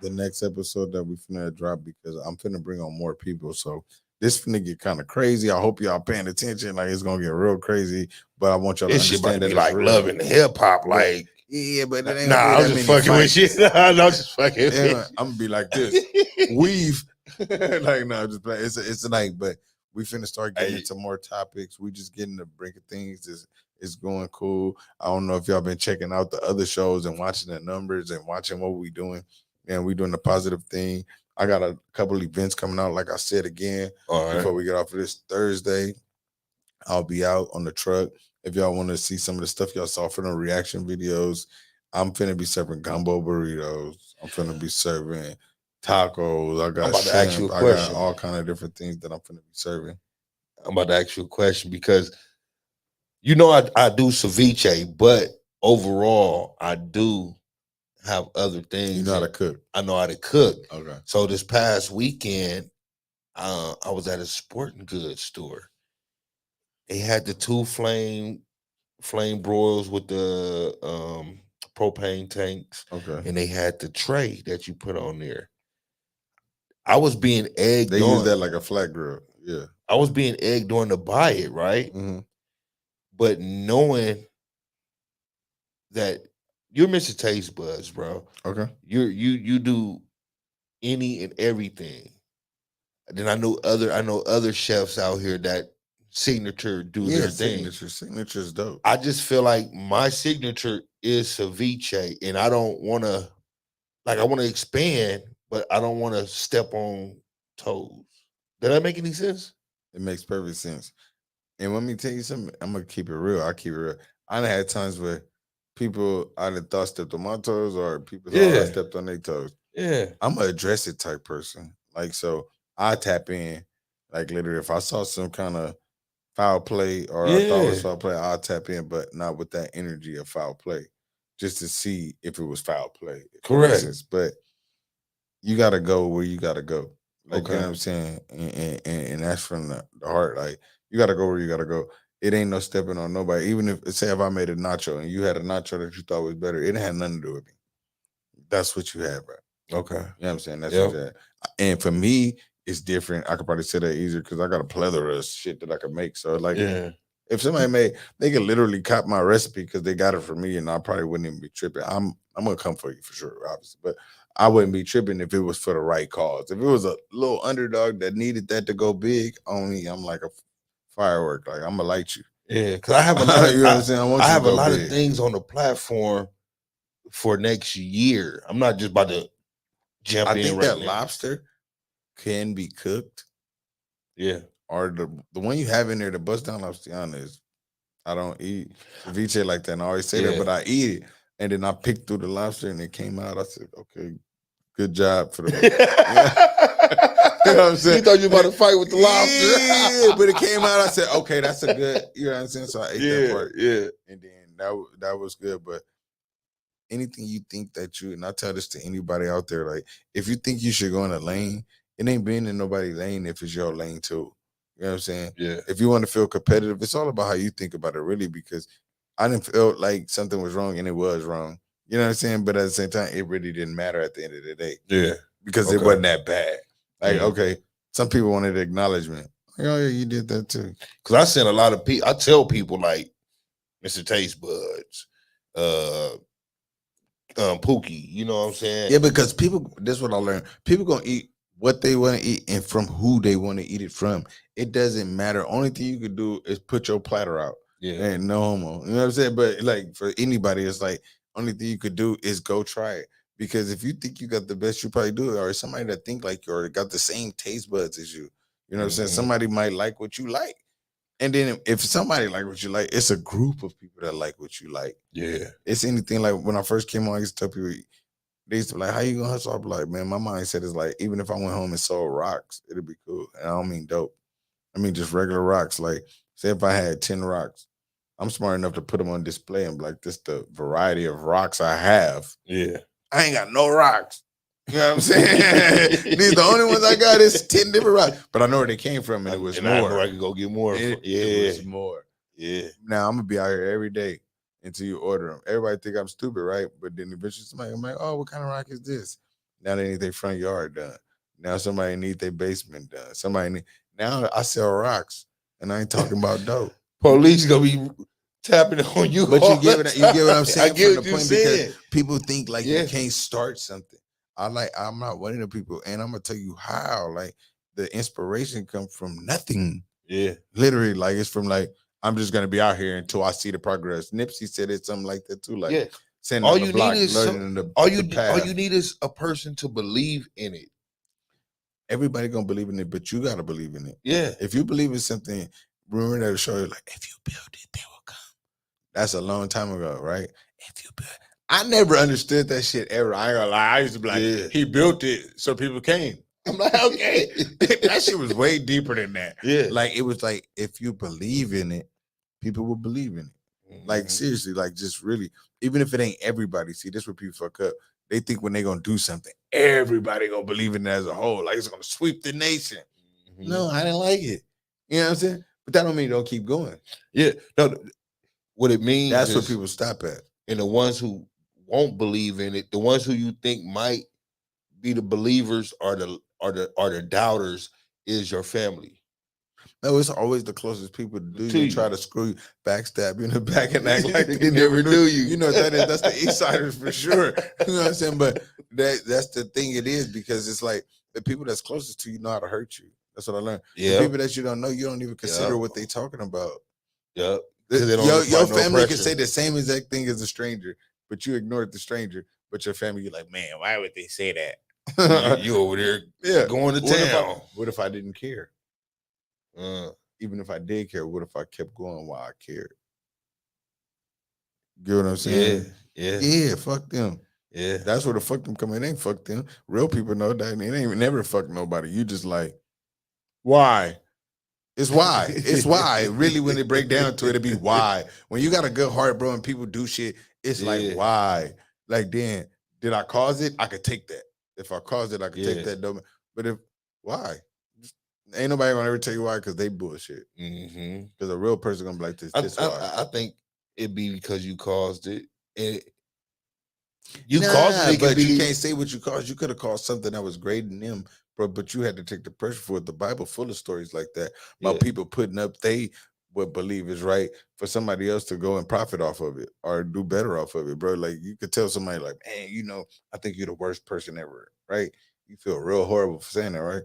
the next episode that we finna drop because I'm finna bring on more people. So this finna get kind of crazy. I hope y'all paying attention. Like it's gonna get real crazy. But I want y'all to understand that like loving hip hop. Like but it ain't I'm just fucking with you. I'm just fucking with you. I'm gonna be like this. Weave. Like no, just like it's like, but we finna start getting into more topics. We just getting the brink of things. It's going cool. I don't know if y'all been checking out the other shows and watching the numbers and watching what we doing. And we doing the positive thing. I got a couple events coming out, like I said again, before we get off of this Thursday. I'll be out on the truck. If y'all want to see some of the stuff y'all saw from the reaction videos, I'm finna be serving gumbo burritos. I'm finna be serving tacos. I got I'm about to ask you a I question. got all kind of different things that I'm finna be serving. I'm about to ask you a question because you know I do ceviche, but overall I do have other things. You know how to cook. I know how to cook. Okay. So this past weekend, I was at a sporting goods store. They had the 2 flame broils with the propane tanks. Okay. And they had the tray that you put on there. I was being egged They on. use that like a flat grill. Yeah. I was being egged on to buy it, right? Mm-hmm. But knowing that you're Mr. Taste Buds, bro. Okay. You do any and everything. Then I know other chefs out here that signature do their thing. Signature is dope. I just feel like my signature is ceviche, and I don't want to, I want to expand, but I don't want to step on toes. Did that make any sense? It makes perfect sense. And let me tell you something. I'm gonna keep it real. I keep it real. I done had times where people either thought stepped on my toes or people thought I stepped on their toes. Yeah. I'm an address it type person. Like, so I tap in. Like, literally, if I saw some kind of foul play or I thought it was foul play, I'll tap in, but not with that energy of foul play, just to see if it was foul play. Correct. But you gotta go where you gotta go. Like you know Okay. what I'm saying, and that's from the heart. Like you gotta go where you gotta go. It ain't no stepping on nobody. Even if say if I made a nacho and you had a nacho that you thought was better, it had nothing to do with me. That's what you had, bro. Okay. You know what I'm saying? That's Yep. what you had. And for me, it's different. I could probably say that easier because I got a plethora of shit that I could make. So like, Yeah. if somebody made, they could literally cop my recipe because they got it from me, and I probably wouldn't even be tripping. I'm gonna come for you for sure, obviously, but I wouldn't be tripping if it was for the right cause. If it was a little underdog that needed that to go big on me, I'm like a firework. Like I'm gonna light you. Yeah. Because I have a lot of You know what I'm saying? I want I you have to a go lot of big. things on the platform for next year. I'm not just about to jump I in think right that now. lobster can be cooked, Yeah. or the one you have in there, the bust down lobster is. I don't eat ceviche like that. And I always say that, Yeah. but I eat it. And then I picked through the lobster and it came out. I said, okay, good job for the you know what I'm saying? You thought you were about to fight with the lobster. Yeah, but it came out. I said, okay, that's a good, you know what I'm saying? So I ate that Yeah, part. yeah. And then that was good. But anything you think that you, and I tell this to anybody out there, like if you think you should go in a lane, it ain't being in nobody's lane if it's your lane too. You know what I'm saying? Yeah. If you want to feel competitive, it's all about how you think about it, really, because I didn't feel like something was wrong and it was wrong. You know what I'm saying? But at the same time, it really didn't matter at the end of the day. Yeah. Because it Okay. wasn't that bad. Like, Yeah. okay, some people wanted acknowledgement. Like, oh yeah, you did that too. Because I sent a lot of people, I tell people like Mr. Taste Buds, Pookie, you know what I'm saying? Yeah, because people, this is what I learned. People gonna eat what they want to eat and from who they want to eat it from. It doesn't matter. Only thing you could do is put your platter out. Yeah. And no homo. You know what I'm saying? But like for anybody, it's like only thing you could do is go try it. Because if you think you got the best, you probably do it. Or somebody that think like you or got the same taste buds as you. You know what I'm saying? Mhm. Somebody might like what you like. And then if somebody like what you like, it's a group of people that like what you like. Yeah. It's anything like when I first came on, I used to tell people, they used to be like, how you gonna hustle? I'm like, man, my mindset is like, even if I went home and sold rocks, it'd be cool. And I don't mean dope. I mean just regular rocks. Like, say if I had 10 rocks, I'm smart enough to put them on display and be like, this the variety of rocks I have. Yeah. I ain't got no rocks. You know what I'm saying? These the only ones I got is 10 different rocks. But I know where they came from, and it was I more. know I could go get more. It Yeah. was more. Yeah. Now I'm gonna be out here every day until you order them. Everybody think I'm stupid, right? But then eventually somebody, I'm like, oh, what kind of rock is this? Now they need their front yard done. Now somebody need their basement done. Now I sell rocks, and I ain't talking about dope. Police gonna be tapping on you. But you get what I'm saying. I get from what the you're point saying. because people think like Yeah. you can't start something. I'm not one of the people, and I'm gonna tell you how. Like the inspiration comes from nothing. Yeah. Literally, like it's from like I'm just gonna be out here until I see the progress. Nipsey said it something like that too. Like Yeah. sitting All on the you block, need is learning the all path. you need is a person to believe in it. Everybody gonna believe in it, but you gotta believe in it. Yeah. If you believe in something, remember that show like if you build it, they will come. That's a long time ago, right? If you build, I never understood that shit ever. I ain't gonna lie. I used to be like, Yeah. he built it so people came. I'm like, okay. That shit was way deeper than that. Yeah. Like it was like if you believe in it, people will believe in it. Like Mhm. seriously, like just really, even if it ain't everybody. See, this is where people fuck up. They think when they gonna do something, everybody gonna believe in it as a whole. Like it's gonna sweep the nation. Mhm. No, I didn't like it. You know what I'm saying? But that don't mean don't keep going. Yeah. No, what it means That's is, where people stop at. and the ones who won't believe in it, the ones who you think might be the believers or the doubters is your family. No, it's always the closest people to do To you, you. try to screw you, backstab you in the back and act like They they never never knew knew you. you. You know what that is? That's the East Siders for sure. You know what I'm saying? But that's the thing it is, because it's like the people that's closest to you know how to hurt you. That's what I learned. Yeah. The people that you don't know, you don't even consider Yeah. what they talking about. Yep. Your family can say the same exact thing as a stranger, but you ignored the stranger. But your family, you're like, man, why would they say that? you over there Yeah. going to town. What if I didn't care? Uh, Even if I did care, what if I kept going while I cared? Get what I'm yeah. saying? Yeah. Yeah, fuck them. Yeah. That's where the fuck them come in. It ain't fuck them. Real people know that. And it ain't never fuck nobody. You just like, why? It's why. It's why. Really, when they break down to it, it'd be why. When you got a good heart, bro, and people do shit, it's Yeah. like, why? Like, then, did I cause it? I could take that. If I caused it, I could Yeah. take that domain. But why? Ain't nobody gonna ever tell you why, because they bullshit. Mm-hmm. Because a real person gonna be like this. Why? I think it'd be because you caused it. You caused it. It But could you be. can't say what you caused. You could have caused something that was greater than them, but you had to take the pressure for it. The Bible full of stories like that about Yeah. people putting up they would believe is right for somebody else to go and profit off of it or do better off of it, bro. Like you could tell somebody like, man, I think you're the worst person ever, right? You feel real horrible for saying that, right?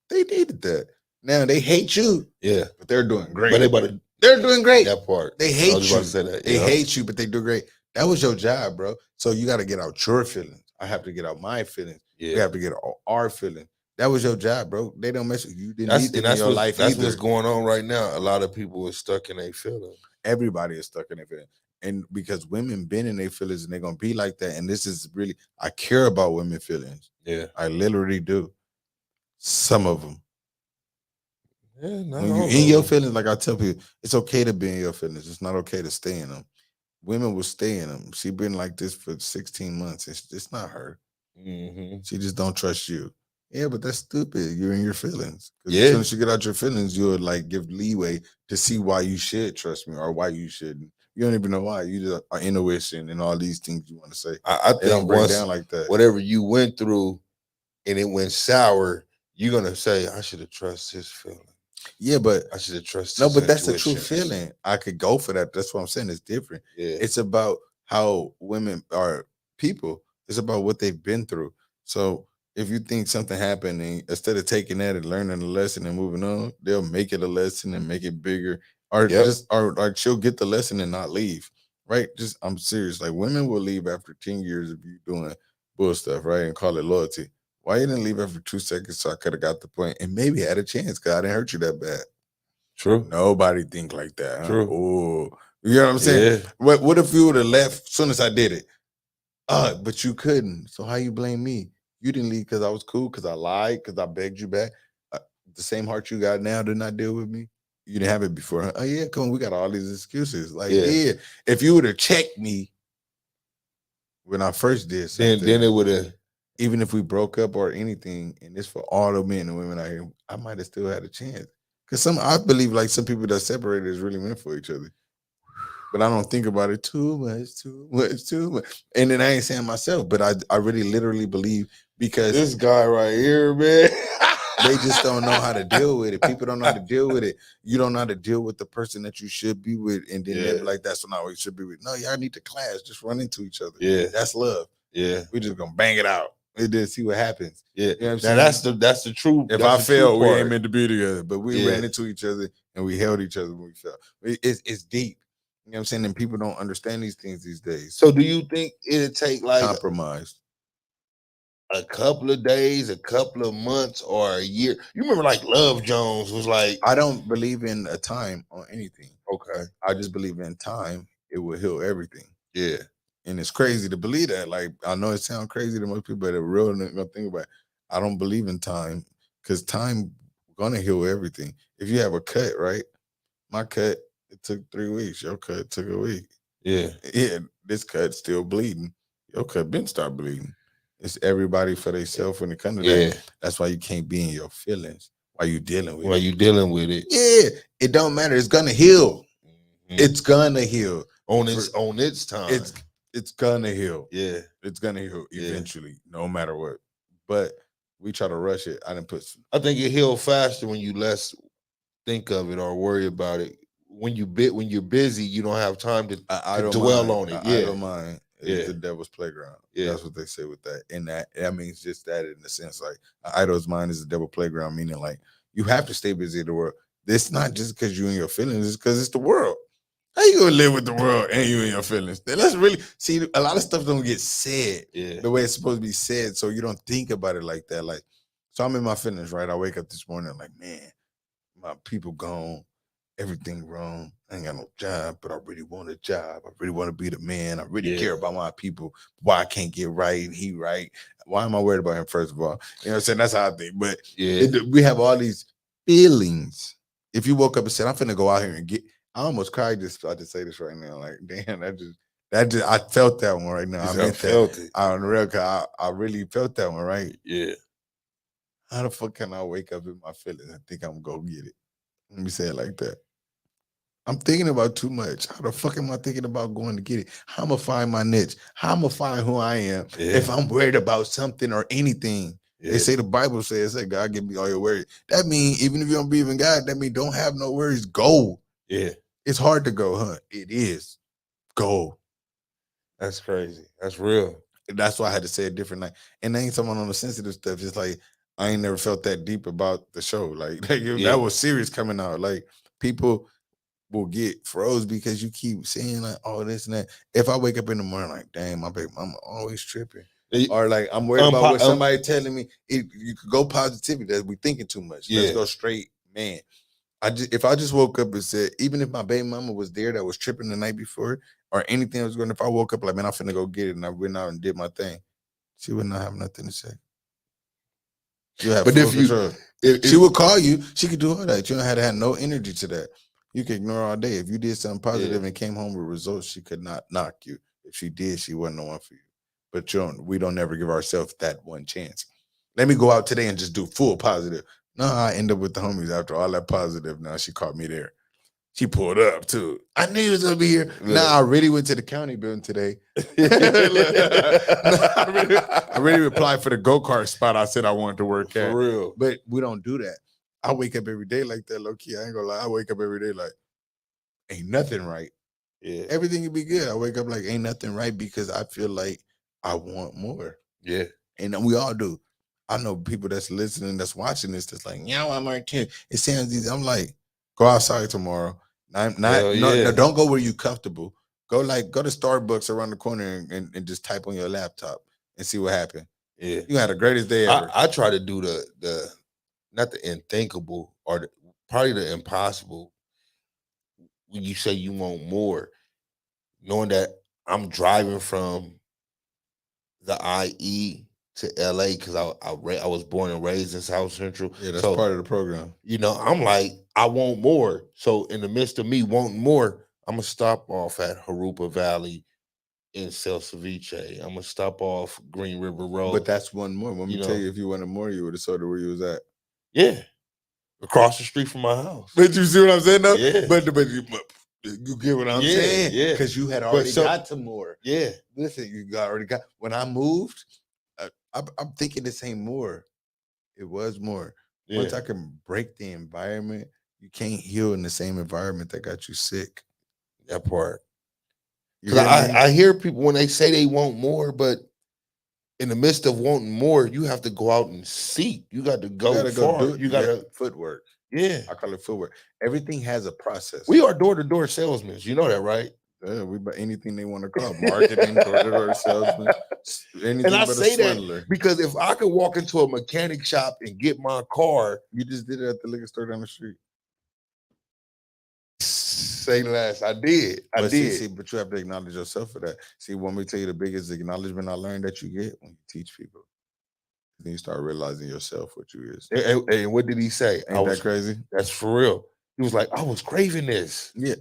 They needed that. Now they hate you, Yeah, but they're doing great. but They're doing great. that part. They I hate was you. about to say that. They Yeah. hate you, but they do great. That was your job, bro. So you got to get out your feelings. I have to get out my feelings. Yeah. We have to get out our feelings. That was your job, bro. They don't mess with you. You didn't need them in your life That's either. what's going on right now. A lot of people are stuck in their feelings. Everybody is stuck in their feelings. And because women been in their feelings and they're going to be like that. And this is really, I care about women feelings. Yeah. I literally do. Some of them. Yeah, When you're in your feelings, like I tell people, it's okay to be in your feelings. It's not okay to stay in them. Women will stay in them. She been like this for 16 months. It's not her. Mm-hmm. She just don't trust you. Yeah, but that's stupid. You're in your feelings. Yeah. As soon as you get out your feelings, you'll like give leeway to see why you should trust me or why you shouldn't. You don't even know why. You just are intuition and all these things you want to say. I They don't think break once down like that. whatever you went through and it went sour, you're gonna say, I should have trusted his feeling. Yeah, but I should have trusted no, his but that's a true intuitions. feeling. I could go for that. That's what I'm saying. It's different. Yeah. It's about how women are people. It's about what they've been through. So if you think something happened and instead of taking that and learning the lesson and moving on, they'll make it a lesson and make it bigger. Or Yep. just or she'll get the lesson and not leave. Right? Just I'm serious. Like women will leave after 10 years of you doing bull stuff, right? And call it loyalty. Why you didn't leave after 2 seconds so I could have got the point and maybe had a chance because I didn't hurt you that bad. True. Nobody think like that. Huh? True. Oh, you know what I'm saying? Yeah. What if you would have left as soon as I did it? But you couldn't. So how you blame me? You didn't leave because I was cool, because I lied, because I begged you back. The same heart you got now did not deal with me. You didn't have it before. Huh? Oh yeah, come on. We got all these excuses. Like yeah, if you would have checked me when I first did something, then it would have. Even if we broke up or anything, and it's for all the men and women out here, I might have still had a chance. Because I believe like some people that separated is really meant for each other. But I don't think about it too much. And then I ain't saying myself, but I really literally believe because this guy right here, man. They just don't know how to deal with it. People don't know how to deal with it. You don't know how to deal with the person that you should be with, and then they're like, that's not what you should be with. No, y'all need to clash. Just run into each other. Yeah. That's love. Yeah. We're just gonna bang it out. And then see what happens. Yeah. You know what I'm now saying? that's the truth. If I fail, we ain't meant to be together. But we ran into each other and we held each other when we fell. It's deep. You know what I'm saying? And people don't understand these things these days. So do you think it'd take like compromise? A couple of days, a couple of months, or a year? You remember like Love Jones was like, I don't believe in a time on anything. Okay. I just believe in time. It will heal everything. Yeah. And it's crazy to believe that. Like, I know it sounds crazy to most people, but it real gonna think about it. I don't believe in time because time gonna heal everything. If you have a cut, right? My cut, it took 3 weeks. Your cut took a week. Yeah. Yeah, this cut still bleeding. Your cut been start bleeding. It's everybody for themselves when it comes to that. That's why you can't be in your feelings while you dealing with it. While you dealing with it. Yeah, it don't matter. It's gonna heal. Mm-hmm. It's gonna heal. On its time. It's gonna heal. Yeah. It's gonna heal eventually, no matter what. But we try to rush it. I think it heals faster when you less think of it or worry about it. When you're busy, you don't have time to dwell on it. I don't mind. It's the devil's playground. Yeah. That's what they say with that. And that means just that in the sense, like an idol's mind is the devil playground, meaning like you have to stay busy in the world. It's not just because you in your feelings, it's because it's the world. How you gonna live with the world and you in your feelings? Let's really see. A lot of stuff don't get said the way it's supposed to be said, so you don't think about it like that. Like, so I'm in my feelings, right? I wake up this morning like, man, my people gone, everything wrong. I ain't got no job, but I really want a job. I really want to be the man. I really care about my people. Why I can't get right and he right? Why am I worried about him? First of all, you know what I'm saying? That's how I think. But we have all these feelings. If you woke up and said, I'm finna go out here and get. I almost cried just about to say this right now. Like, damn, I felt that one right now. You I said, meant felt that. it. On the real, I really felt that one, right? Yeah. How the fuck can I wake up in my feelings and think I'm gonna get it? Let me say it like that. I'm thinking about too much. How the fuck am I thinking about going to get it? How I'm gonna find my niche? How I'm gonna find who I am if I'm worried about something or anything? They say the Bible says that God give me all your worries. That means even if you don't believe in God, that means don't have no worries. Go. Yeah. It's hard to go, huh? It is. Go. That's crazy. That's real. That's why I had to say it different. Like, and I ain't someone on the sensitive stuff. It's like I ain't never felt that deep about the show. Like that was serious coming out. Like people will get froze because you keep saying like all this and that. If I wake up in the morning like, damn, my baby mama always tripping. Or like I'm worried about what somebody telling me. You could go positivity that we thinking too much. Let's go straight, man. If I just woke up and said, even if my baby mama was there that was tripping the night before or anything was going, if I woke up like, man, I'm finna go get it and I went out and did my thing, she would not have nothing to say. You have full control. If she would call you, she could do all that. You don't have to have no energy to that. You can ignore all day. If you did something positive and came home with results, she could not knock you. If she did, she wasn't the one for you. But we don't never give ourselves that one chance. Let me go out today and just do full positive. No, I end up with the homies after all that positive. Now she caught me there. She pulled up too. I knew he was gonna be here. Nah, I really went to the county building today. I really applied for the go-kart spot I said I wanted to work at. For real. But we don't do that. I wake up every day like that, low key. I ain't gonna lie. I wake up every day like, ain't nothing right. Yeah. Everything can be good. I wake up like, ain't nothing right because I feel like I want more. Yeah. And we all do. I know people that's listening, that's watching this, that's like, yeah, I'm right here. It sounds easy. I'm like, go outside tomorrow. No, don't go where you're comfortable. Go to Starbucks around the corner and just type on your laptop and see what happened. Yeah. You had the greatest day ever. I try to do the not the unthinkable or probably the impossible. When you say you want more, knowing that I'm driving from the IE to LA because I was born and raised in South Central. Yeah, that's part of the program. You know, I'm like, I want more. So in the midst of me wanting more, I'm gonna stop off at Harupa Valley and sell ceviche. I'm gonna stop off Green River Road. But that's one more. Let me tell you, if you wanted more, you would have sold it where you was at. Yeah, across the street from my house. But you see what I'm saying, though? Yeah. But you get what I'm saying? Yeah. Because you had already got to more. Yeah. Listen, you already got. When I moved, I'm thinking this ain't more. It was more. Yeah. Once I can break the environment, you can't heal in the same environment that got you sick. That part. Because I hear people when they say they want more, but in the midst of wanting more, you have to go out and seek. You got to go far. You got to footwork. Yeah. I call it footwork. Everything has a process. We are door-to-door salesmen. You know that, right? Yeah, we buy anything they want to call marketing, door-to-door salesman. Anything and I but say a swindler. That because if I could walk into a mechanic shop and get my car, you just did it at the liquor store down the street. Say less. I did. I did. See, but you have to acknowledge yourself for that. See, when we tell you the biggest acknowledgement I learned that you get when you teach people, then you start realizing yourself what you is. And what did he say? Ain't that crazy? That's for real. He was like, I was craving this. Yeah.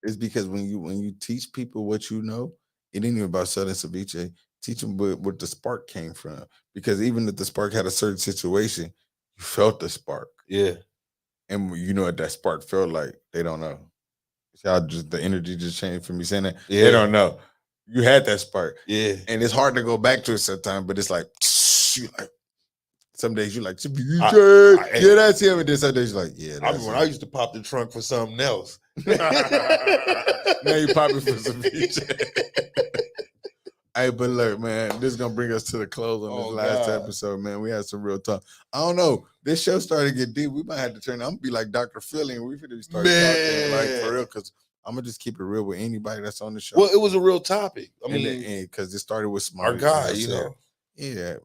It's because when you teach people what you know, it ain't even about selling ceviche. Teach them where the spark came from. Because even if the spark had a certain situation, you felt the spark. Yeah. And you know what that spark felt like. They don't know. Y'all the energy just changed from me saying that. Yeah. They don't know. You had that spark. Yeah. And it's hard to go back to it sometimes, but it's like, some days you're like, yeah, that's him. And then some days you're like, yeah, that's I used to pop the trunk for something else. Now you popping for ceviche. Hey, but look, man, this is gonna bring us to the close on this last episode, man. We had some real talk. I don't know. This show started to get deep. We might have to turn. I'm gonna be like Dr. Philly, and we finna start talking like for real, because I'm gonna just keep it real with anybody that's on the show. Well, it was a real topic. I mean, because it started with our guy, you know. Yeah,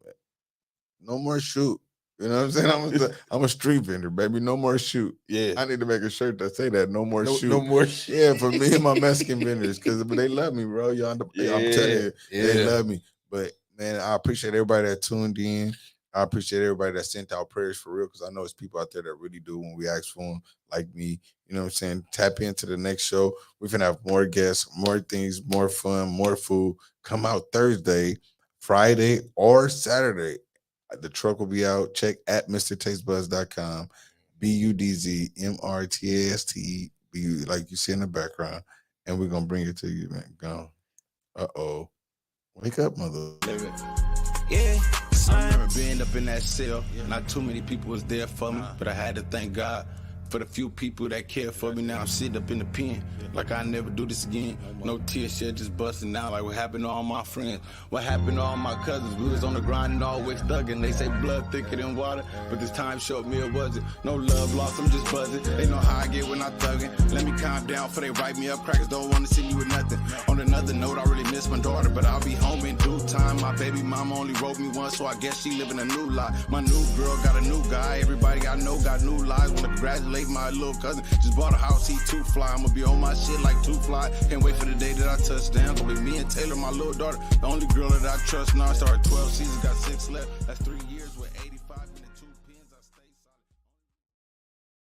no more shoot. You know what I'm saying? I'm a street vendor, baby. No more shoot. Yeah. I need to make a shirt that say that. No more shoot. No more shoot. Yeah, for me and my Mexican vendors, because they love me, bro. I'm telling you, they love me. But man, I appreciate everybody that tuned in. I appreciate everybody that sent out prayers for real, because I know it's people out there that really do when we ask for them, like me. You know what I'm saying? Tap into the next show. We're going to have more guests, more things, more fun, more food. Come out Thursday, Friday, or Saturday. The truck will be out. Check at MrTasteBuds.com. BUDZ MRTASTE, like you see in the background. And we're going to bring it to you, man. Go. Uh-oh. Wake up, mother. Yeah, I remember being up in that cell. Not too many people was there for me, but I had to thank God for the few people that cared for me. Now I'm sitting up in the pen like I never do this again. No tears shed, just busting out like what happened to all my friends. What happened to all my cousins? We was on the grind and always thugging. They say blood thicker than water, but this time showed me it wasn't. No love lost, I'm just buzzing. They know how I get when I thugging. Let me calm down before they write me up. Crackers don't want to see you with nothing. On another note, I really miss my daughter, but I'll be home in due time. My baby mama only wrote me once, so I guess she living a new life. My new girl got a new guy. Everybody I know got new lives. Wanna congratulate my little cousin. Just bought a house, he too fly. I'ma be on my shit like too fly. Can't wait for the day that I touch down. Gonna be me and Taylor, my little daughter. The only girl that I trust now. I started 12 seasons, got 6 left. That's 3 years.